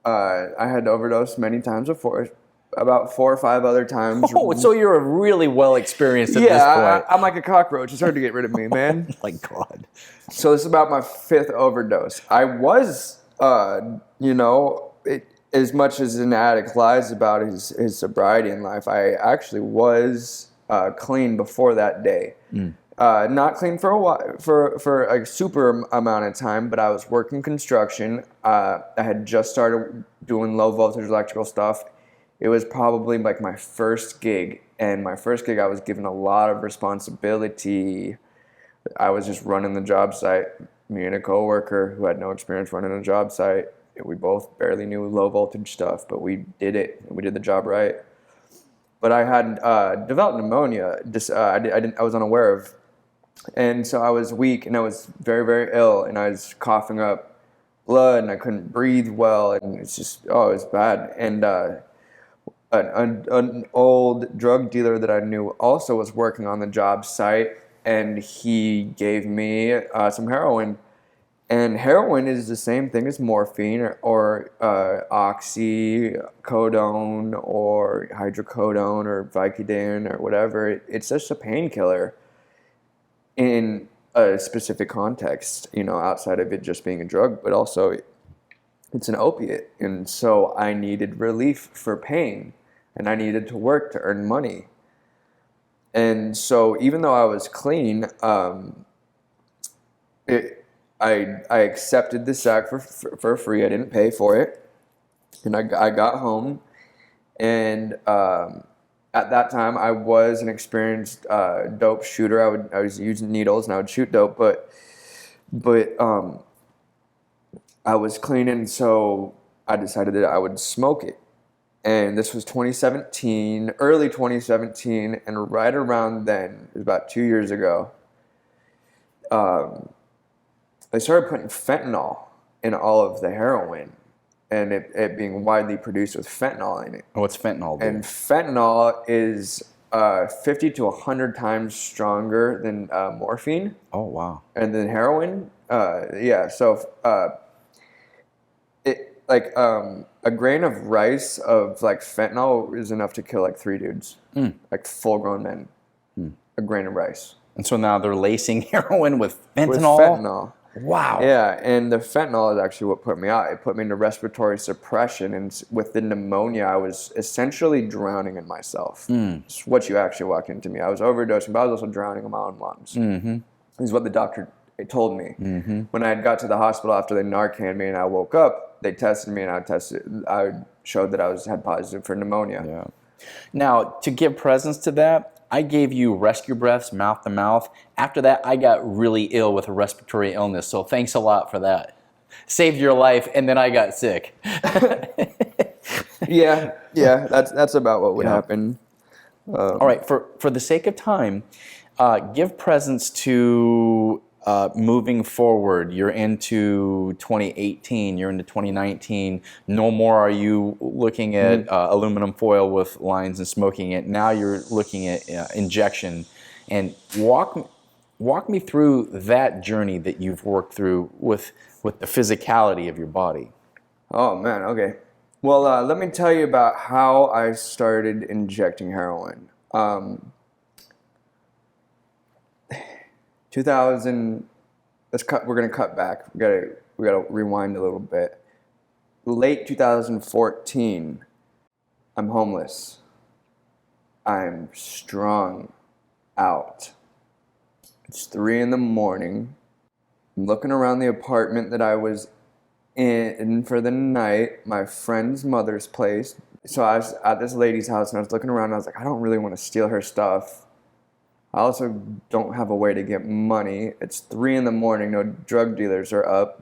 I had overdosed many times before, about 4 or 5 other times. Oh, so you're really well experienced at this point. I'm like a cockroach. It's hard to get rid of me, man. My God. So this is about my 5th overdose. I was, you know, as much as an addict lies about his sobriety in life, I actually was clean before that day. Not clean for a while, for a super amount of time, but I was working construction. I had just started doing low voltage electrical stuff. It was probably like my first gig, and my first gig I was given a lot of responsibility. I was just running the job site. Me and a coworker who had no experience running a job site. We both barely knew low voltage stuff, but we did it. We did the job right. But I had developed pneumonia. I was unaware of, and so I was weak and I was very, very ill, and I was coughing up blood and I couldn't breathe well, and it's just it was bad. And an old drug dealer that I knew also was working on the job site, and he gave me some heroin. And heroin is the same thing as morphine or oxycodone or hydrocodone or Vicodin or whatever. It's just a painkiller in a specific context, you know, outside of it just being a drug, but also it's an opiate. And so I needed relief for pain, and I needed to work to earn money. And so even though I was clean, I accepted the sack for free. I didn't pay for it. And I got home, and at that time I was an experienced dope shooter. I was using needles and I would shoot dope, but I was clean, and so I decided that I would smoke it. And this was 2017, early 2017, and right around then, it was about 2 years ago, they started putting fentanyl in all of the heroin, and it being widely produced with fentanyl in it. What's fentanyl do? And fentanyl is 50 to 100 times stronger than morphine. Oh, wow. And then heroin, It like a grain of rice of like fentanyl is enough to kill like 3 dudes, like full grown men. A grain of rice. And so now they're lacing heroin with fentanyl. With fentanyl. Wow. Yeah, and the fentanyl is actually what put me out. It put me into respiratory suppression, and with the pneumonia, I was essentially drowning in myself. It's what you actually walked into me. I was overdosing, but I was also drowning in my own lungs. Is what the doctor told me. When I got to the hospital after they Narcaned me and I woke up, they tested me and I showed that I had positive for pneumonia. Yeah. Now, to give presence to that, I gave you rescue breaths, mouth to mouth. After that, I got really ill with a respiratory illness. So thanks a lot for that. Saved your life, and then I got sick. yeah, that's about what would happen. All right, for the sake of time, give presence to moving forward. You're into 2018, you're into 2019. No more are you looking at aluminum foil with lines and smoking it. Now you're looking at injection. And walk me through that journey that you've worked through with the physicality of your body. Oh, man, okay. Well, let me tell you about how I started injecting heroin. 2000. We're gonna cut back. We gotta rewind a little bit. Late 2014. I'm homeless. I'm strung out. It's 3 a.m. I'm looking around the apartment that I was in for the night, my friend's mother's place. So I was at this lady's house and I was looking around and I was like, I don't really want to steal her stuff. I also don't have a way to get money. It's 3 a.m. No drug dealers are up.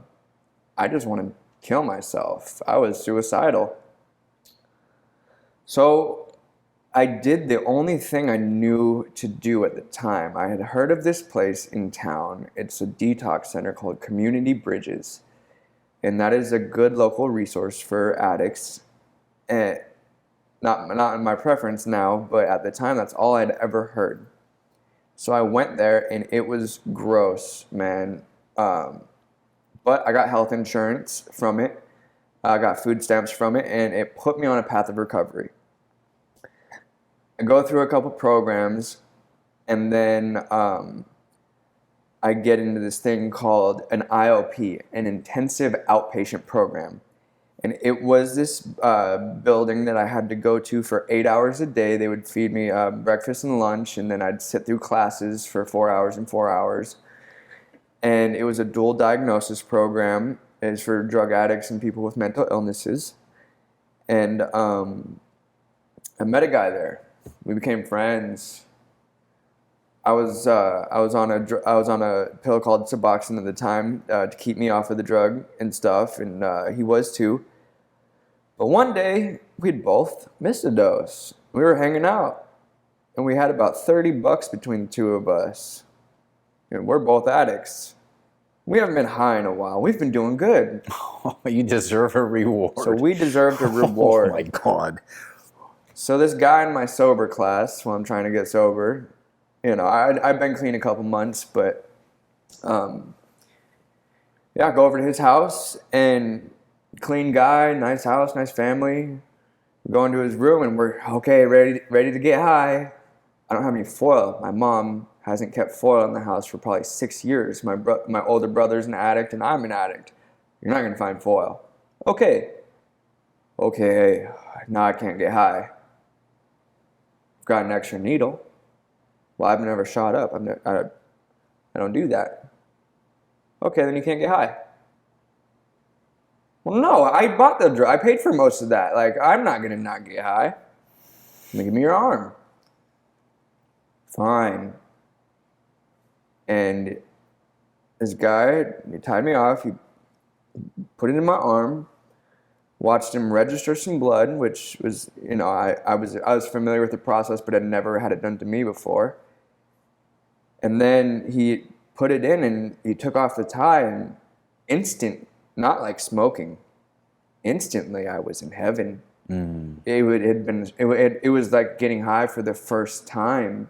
I just want to kill myself. I was suicidal. So I did the only thing I knew to do at the time. I had heard of this place in town. It's a detox center called Community Bridges. And that is a good local resource for addicts. And not in my preference now, but at the time, that's all I'd ever heard. So I went there, and it was gross, man. But I got health insurance from it. I got food stamps from it, and it put me on a path of recovery. I go through a couple programs, and then I get into this thing called an IOP, an intensive outpatient program. And it was this building that I had to go to for 8 hours a day. They would feed me breakfast and lunch, and then I'd sit through classes for 4 hours and 4 hours. And it was a dual diagnosis program. It's for drug addicts and people with mental illnesses. And I met a guy there. We became friends. I was on a pill called Suboxone at the time to keep me off of the drug and stuff, and he was too. But one day we'd both missed a dose. We were hanging out, and we had about $30 between the two of us. And we're both addicts. We haven't been high in a while. We've been doing good. Oh, you deserve a reward. So we deserved a reward. Oh my God. So this guy in my sober class, while I'm trying to get sober. You know, I've been clean a couple months, but I go over to his house, and clean guy, nice house, nice family. We go into his room, and we're okay, ready to get high. I don't have any foil. My mom hasn't kept foil in the house for probably 6 years. My older brother's an addict, and I'm an addict. You're not gonna find foil. Okay, now I can't get high. I've got an extra needle. Well, I've never shot up. I don't do that. Okay, then you can't get high. Well, no, I bought the drug. I paid for most of that. Like, I'm not going to not get high. Give me your arm. Fine. And this guy, he tied me off. He put it in my arm. Watched him register some blood, which was, you know, I was familiar with the process, but I'd never had it done to me before. And then he put it in, and he took off the tie, and not like smoking. Instantly, I was in heaven. It was like getting high for the first time,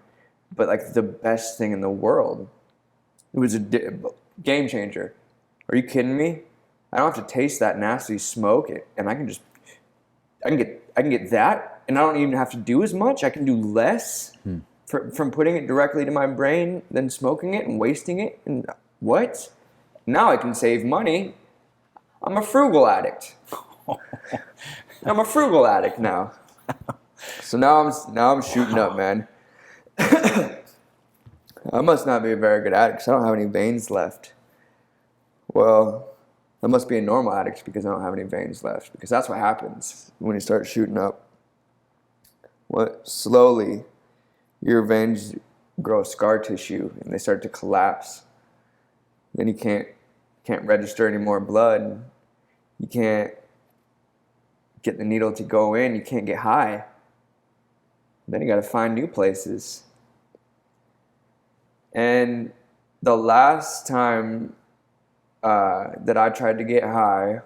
but like the best thing in the world. It was a game changer. Are you kidding me? I don't have to taste that nasty smoke, and I can get that, and I don't even have to do as much. I can do less from putting it directly to my brain than smoking it and wasting it. And what? Now I can save money. I'm a frugal addict. I'm a frugal addict now. So now I'm shooting up, man. I must not be a very good addict because I don't have any veins left. Well, I must be a normal addict because I don't have any veins left. Because that's what happens when you start shooting up. Slowly, your veins grow scar tissue and they start to collapse. Then you can't register any more blood. You can't get the needle to go in. You can't get high. Then you got to find new places. And the last time that I tried to get high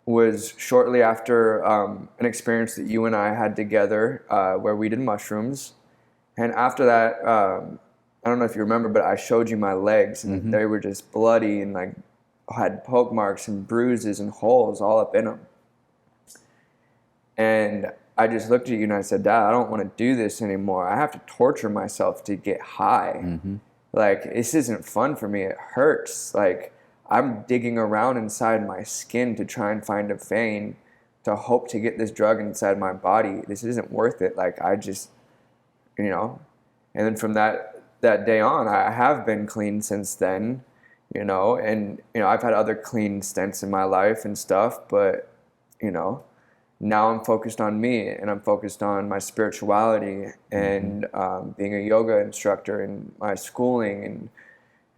was shortly after an experience that you and I had together where we did mushrooms. And after that, I don't know if you remember, but I showed you my legs, and they were just bloody and like had poke marks and bruises and holes all up in them. And I just looked at you and I said, Dad, I don't want to do this anymore. I have to torture myself to get high. Like, this isn't fun for me. It hurts. Like, I'm digging around inside my skin to try and find a vein to hope to get this drug inside my body. This isn't worth it. Like, I just, you know. And then from that day on, I have been clean since then, you know. And, you know, I've had other clean stints in my life and stuff, but, you know, now I'm focused on me, and I'm focused on my spirituality and being a yoga instructor and my schooling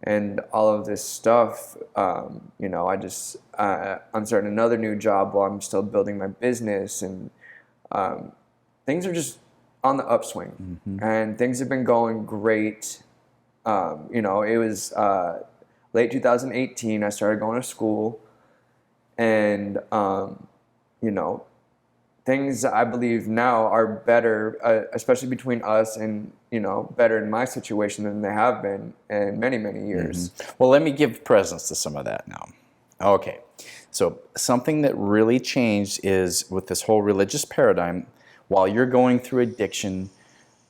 and all of this stuff. You know, I'm starting another new job while I'm still building my business, and things are just on the upswing, and things have been going great. You know, it was late 2018. I started going to school, and you know, things I believe now are better, especially between us and, you know, better in my situation than they have been in many, many years. Well, let me give presence to some of that now. Okay, so something that really changed is with this whole religious paradigm, while you're going through addiction,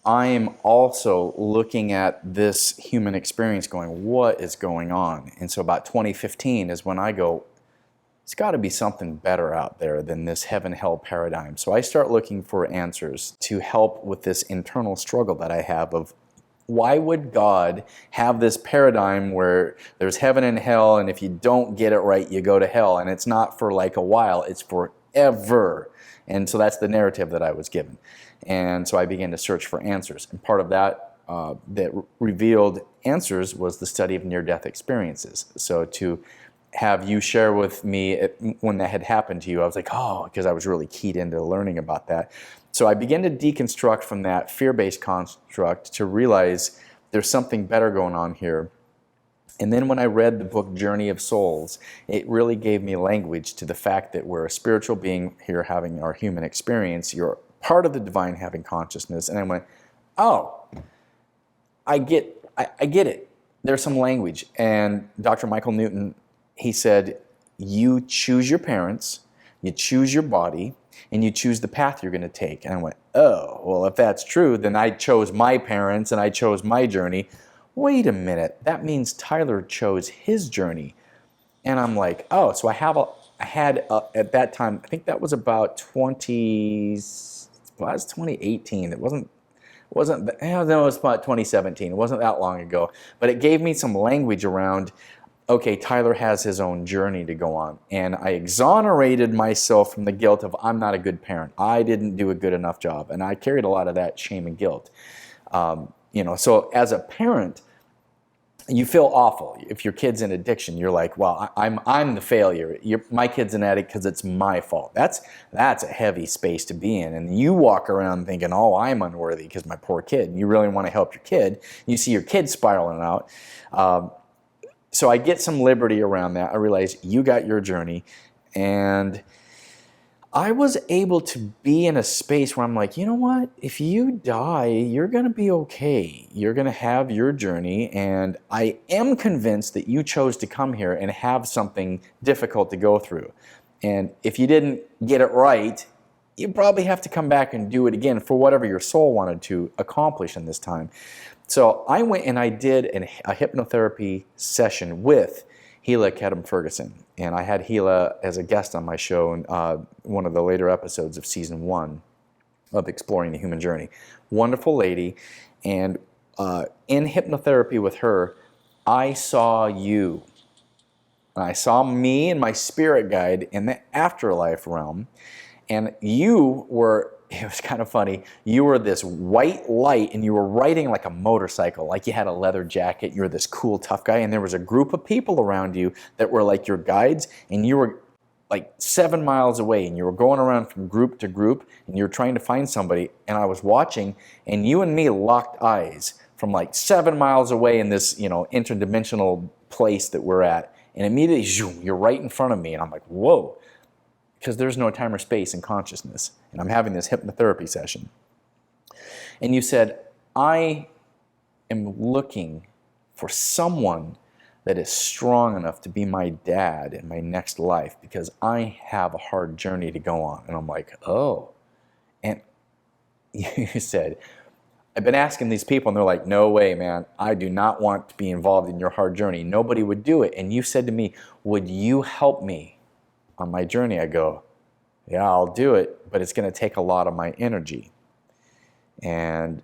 I am also looking at this human experience going, what is going on? And so about 2015 is when I go, it's got to be something better out there than this heaven-hell paradigm. So I start looking for answers to help with this internal struggle that I have of why would God have this paradigm where there's heaven and hell, and if you don't get it right, you go to hell. And it's not for like a while, it's forever. And so that's the narrative that I was given. And so I began to search for answers. And part of that that revealed answers was the study of near-death experiences. So to have you share with me when that had happened to you, I was like, oh, because I was really keyed into learning about that. So I began to deconstruct from that fear-based construct to realize there's something better going on here. And then when I read the book Journey of Souls, it really gave me language to the fact that we're a spiritual being here having our human experience. You're part of the divine having consciousness. And I went, oh, I get it. There's some language. And Dr. Michael Newton, he said, you choose your parents, you choose your body, and you choose the path you're going to take. And I went, oh, well, if that's true, then I chose my parents and I chose my journey. Wait a minute, that means Tyler chose his journey. And I'm like, oh, so I had at that time, I think that was about 2018. It was about 2017. It wasn't that long ago. But it gave me some language around, okay, Tyler has his own journey to go on. And I exonerated myself from the guilt of I'm not a good parent. I didn't do a good enough job. And I carried a lot of that shame and guilt. So as a parent, you feel awful. If your kid's in addiction, you're like, well, I'm the failure. My kid's an addict because it's my fault. That's a heavy space to be in. And you walk around thinking, oh, I'm unworthy because my poor kid. And you really want to help your kid. You see your kid spiraling out. So I get some liberty around that. I realize you got your journey. And I was able to be in a space where I'm like, you know what? If you die, you're going to be okay. You're going to have your journey. And I am convinced that you chose to come here and have something difficult to go through. And if you didn't get it right, you probably have to come back and do it again for whatever your soul wanted to accomplish in this time. So I went and I did a hypnotherapy session with Gila Kedem Ferguson. And I had Gila as a guest on my show in one of the later episodes of season 1 of Exploring the Human Journey. Wonderful lady. And in hypnotherapy with her, I saw you. And I saw me and my spirit guide in the afterlife realm. And you were, it was kind of funny, you were this white light and you were riding like a motorcycle, like you had a leather jacket, you were this cool, tough guy, and there was a group of people around you that were like your guides, and you were like 7 miles away, and you were going around from group to group, and you were trying to find somebody, and I was watching, and you and me locked eyes from like 7 miles away in this, interdimensional place that we're at, and immediately, zoom, you're right in front of me, and I'm like, whoa. Because there's no time or space in consciousness. And I'm having this hypnotherapy session. And you said, I am looking for someone that is strong enough to be my dad in my next life because I have a hard journey to go on. And I'm like, oh. And you said, I've been asking these people, and they're like, no way, man. I do not want to be involved in your hard journey. Nobody would do it. And you said to me, would you help me on my journey? I go, yeah, I'll do it, but it's going to take a lot of my energy. And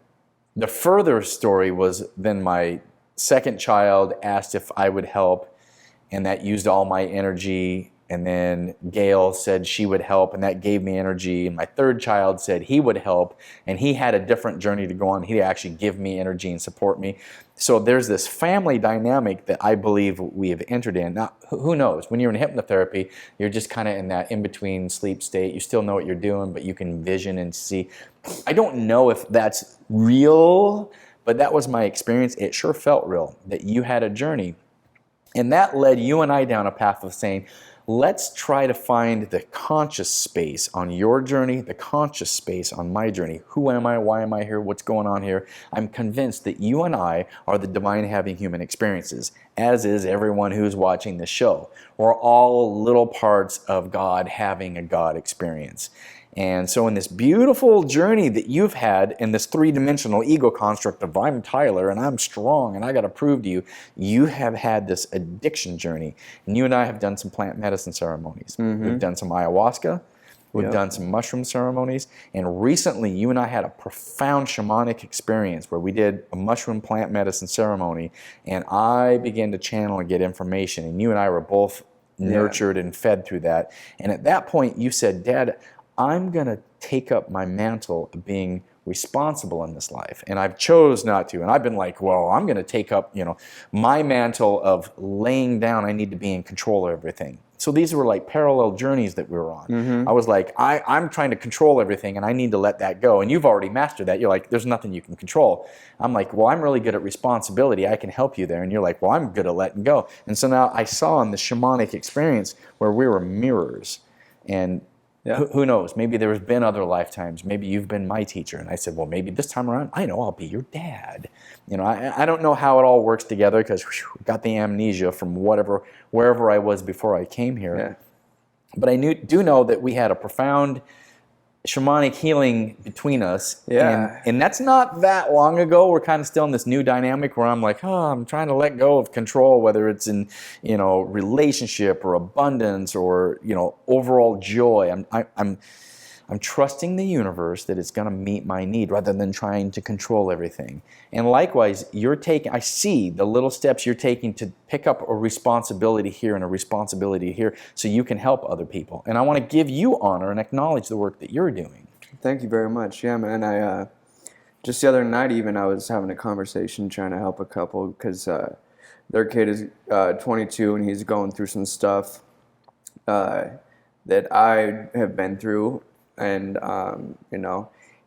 the further story was then my second child asked if I would help, and that used all my energy. And then Gail said she would help, and that gave me energy. And my third child said he would help, and he had a different journey to go on. He'd actually give me energy and support me. So there's this family dynamic that I believe we have entered in. Now, who knows? When you're in hypnotherapy, you're just kind of in that in-between sleep state. You still know what you're doing, but you can vision and see. I don't know if that's real, but that was my experience. It sure felt real, that you had a journey. And that led you and I down a path of saying, let's try to find the conscious space on your journey, the conscious space on my journey. Who am I? Why am I here? What's going on here? I'm convinced that you and I are the divine having human experiences, as is everyone who's watching this show. We're all little parts of God having a God experience. And so in this beautiful journey that you've had in this three-dimensional ego construct of I'm Tyler and I'm strong and I got to prove to you, you have had this addiction journey. And you and I have done some plant medicine ceremonies. Mm-hmm. We've done some ayahuasca. We've done some mushroom ceremonies. And recently you and I had a profound shamanic experience where we did a mushroom plant medicine ceremony. And I began to channel and get information. And you and I were both nurtured and fed through that. And at that point you said, Dad, I'm going to take up my mantle of being responsible in this life. And I've chose not to. And I've been like, well, I'm going to take up, my mantle of laying down. I need to be in control of everything. So these were like parallel journeys that we were on. Mm-hmm. I was like, I'm trying to control everything and I need to let that go. And you've already mastered that. You're like, there's nothing you can control. I'm like, well, I'm really good at responsibility. I can help you there. And you're like, well, I'm good at letting go. And so now I saw in the shamanic experience where we were mirrors. And who knows? Maybe there's been other lifetimes. Maybe you've been my teacher. And I said, well, maybe this time around, I know I'll be your dad. I don't know how it all works together because got the amnesia from wherever I was before I came here. Yeah. But I do know that we had a profound shamanic healing between us. Yeah. And that's not that long ago. We're kind of still in this new dynamic where I'm like, I'm trying to let go of control, whether it's in, relationship or abundance or, overall joy. I'm trusting the universe that it's going to meet my need rather than trying to control everything. And likewise, I see the little steps you're taking to pick up a responsibility here and a responsibility here so you can help other people. And I want to give you honor and acknowledge the work that you're doing. Thank you very much. Yeah, man. I just the other night even I was having a conversation trying to help a couple because their kid is 22 and he's going through some stuff that I have been through. And,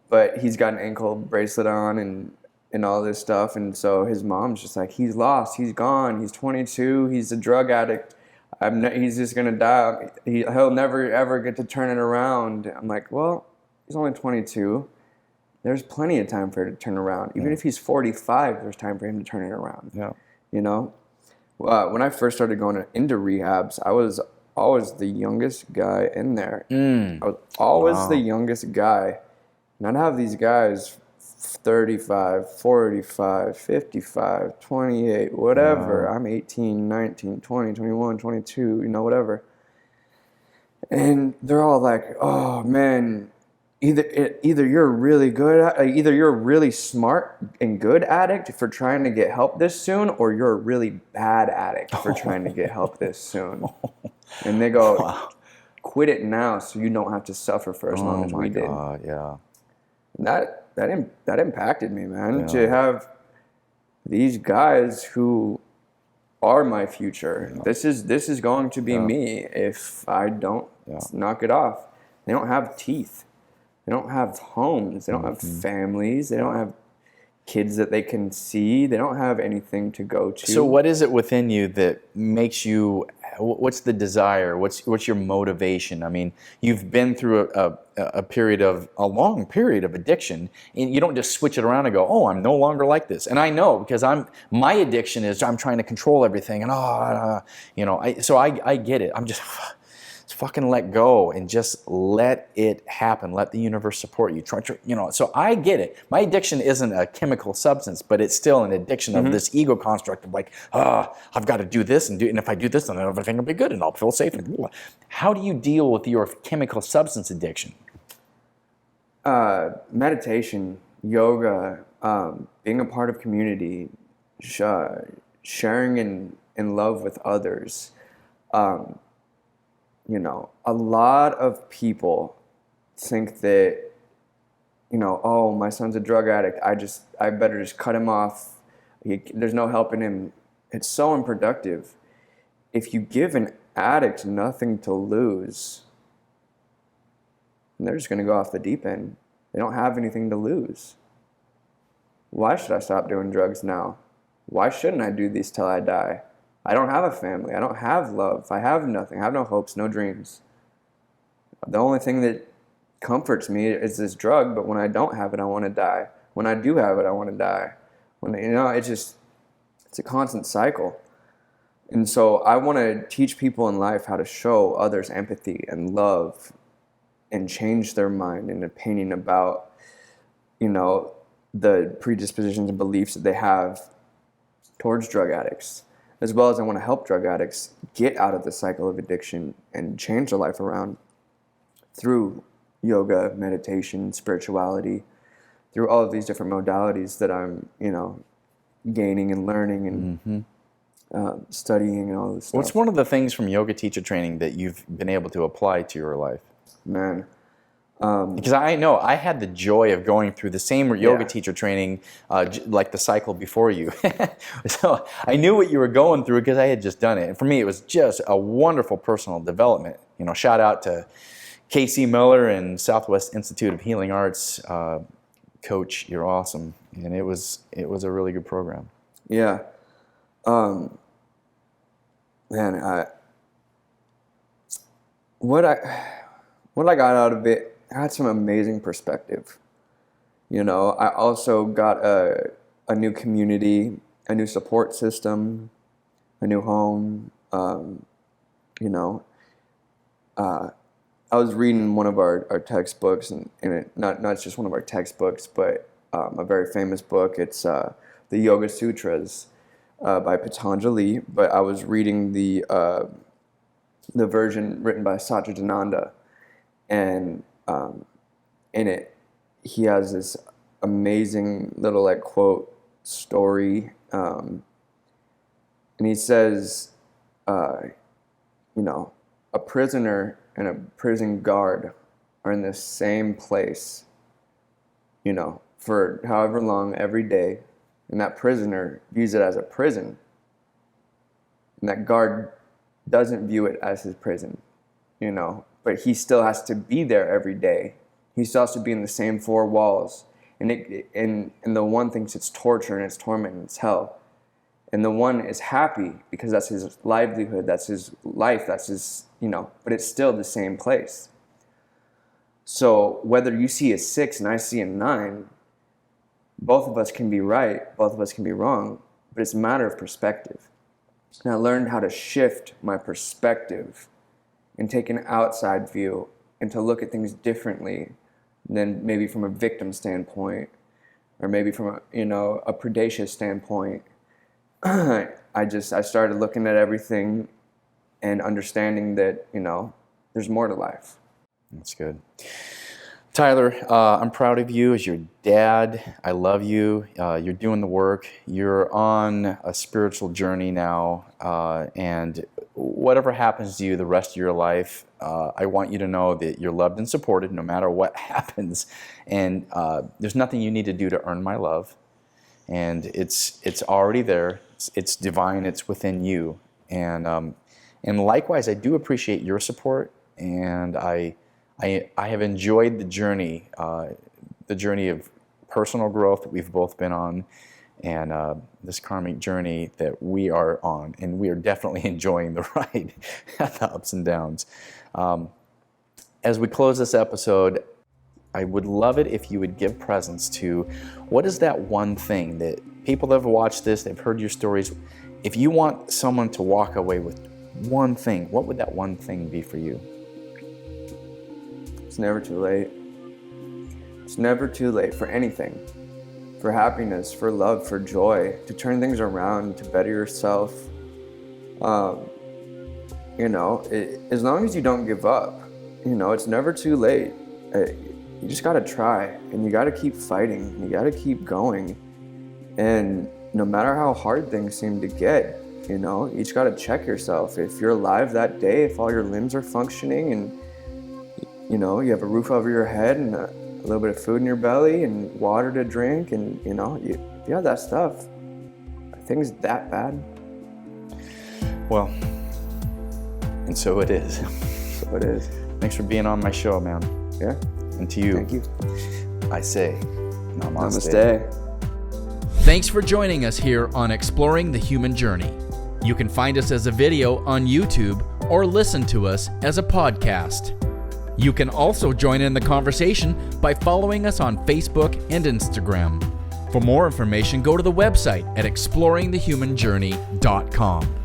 but he's got an ankle bracelet on and all this stuff. And so his mom's just like, he's lost, he's gone, he's 22, he's a drug addict. He's just gonna die. He'll never ever get to turn it around. I'm like, well, he's only 22. There's plenty of time for him to turn around. Even if he's 45, there's time for him to turn it around. Yeah. You know, when I first started going into rehabs, I was always the youngest guy in there. I was always the youngest guy. And I'd have these guys 35, 45, 55, 28, whatever. I'm 18, 19, 20, 21, 22, whatever. And they're all like, oh, man, either you're really good, either you're a really smart and good addict for trying to get help this soon, or you're a really bad addict for trying to get help this soon. And they go, quit it now so you don't have to suffer for as long as we did. Oh, my God, yeah. And that impacted me, man, to have these guys who are my future. Yeah. This is going to be me if I don't knock it off. They don't have teeth. They don't have homes. They don't have families. They don't have kids that they can see. They don't have anything to go to. So what is it within you that makes you, what's the desire? What's your motivation? I mean, you've been through a long period of addiction, and you don't just switch it around and go, oh, I'm no longer like this. And I know, because my addiction is I'm trying to control everything, and so I get it. I'm just fucking let go and just let it happen. Let the universe support you. So I get it. My addiction isn't a chemical substance, but it's still an addiction of this ego construct of like, I've got to do this and if I do this, then everything will be good and I'll feel safe. How do you deal with your chemical substance addiction? Meditation, yoga, being a part of community, sharing in love with others. A lot of people think that, oh, my son's a drug addict. I better just cut him off. There's no helping him. It's so unproductive. If you give an addict nothing to lose, they're just going to go off the deep end. They don't have anything to lose. Why should I stop doing drugs now? Why shouldn't I do these till I die? I don't have a family. I don't have love. I have nothing. I have no hopes, no dreams. The only thing that comforts me is this drug, but when I don't have it, I want to die. When I do have it, I want to die. It's a constant cycle. And so I want to teach people in life how to show others empathy and love and change their mind and opinion about, the predispositions and beliefs that they have towards drug addicts. As well as I want to help drug addicts get out of the cycle of addiction and change their life around through yoga, meditation, spirituality, through all of these different modalities that I'm, gaining and learning and studying and all this stuff. What's one of the things from yoga teacher training that you've been able to apply to your life? Man. Because I know I had the joy of going through the same yoga teacher training, like the cycle before you. So I knew what you were going through because I had just done it. And for me, it was just a wonderful personal development. Shout out to Casey Miller and Southwest Institute of Healing Arts. Coach, you're awesome. And it was a really good program. Yeah. What I got out of it, I had some amazing perspective. I also got a new community, a new support system, a new home. I was reading one of our textbooks, and not just one of our textbooks, but a very famous book. It's the Yoga Sutras by Patanjali. But I was reading the version written by Satchidananda, and in it, he has this amazing little quote story, and he says, a prisoner and a prison guard are in the same place, for however long every day, and that prisoner views it as a prison, and that guard doesn't view it as his prison, but he still has to be there every day. He still has to be in the same four walls, and the one thinks it's torture and it's torment and it's hell, And the one is happy because that's his livelihood, that's his life, that's his, but it's still the same place. So whether you see a 6 and I see a 9, both of us can be right, both of us can be wrong, but it's a matter of perspective. And I learned how to shift my perspective and take an outside view and to look at things differently than maybe from a victim standpoint or maybe from a predacious standpoint. I started looking at everything and understanding that, there's more to life. That's good. Tyler, I'm proud of you as your dad. I love you. You're doing the work. You're on a spiritual journey now. And whatever happens to you the rest of your life, I want you to know that you're loved and supported no matter what happens. And there's nothing you need to do to earn my love. And it's already there. It's divine. It's within you. And likewise, I do appreciate your support. And I have enjoyed the journey of personal growth that we've both been on, and this karmic journey that we are on, and we are definitely enjoying the ride, the ups and downs. As we close this episode, I would love it if you would give presence to what is that one thing that people that have watched this, they've heard your stories. If you want someone to walk away with one thing, what would that one thing be for you? It's never too late. It's never too late for anything. For happiness, for love, for joy, to turn things around, to better yourself. As long as you don't give up, it's never too late. You just gotta try, and you gotta keep fighting. You gotta keep going. And no matter how hard things seem to get, you just gotta check yourself. If you're alive that day, if all your limbs are functioning, and you have a roof over your head and a little bit of food in your belly and water to drink, and if you have that stuff, are things that bad? Well, and so it is. So it is. Thanks for being on my show, man. Yeah. And to you, thank you. I say, namaste. Namaste. Thanks for joining us here on Exploring the Human Journey. You can find us as a video on YouTube or listen to us as a podcast. You can also join in the conversation by following us on Facebook and Instagram. For more information, go to the website at exploringthehumanjourney.com.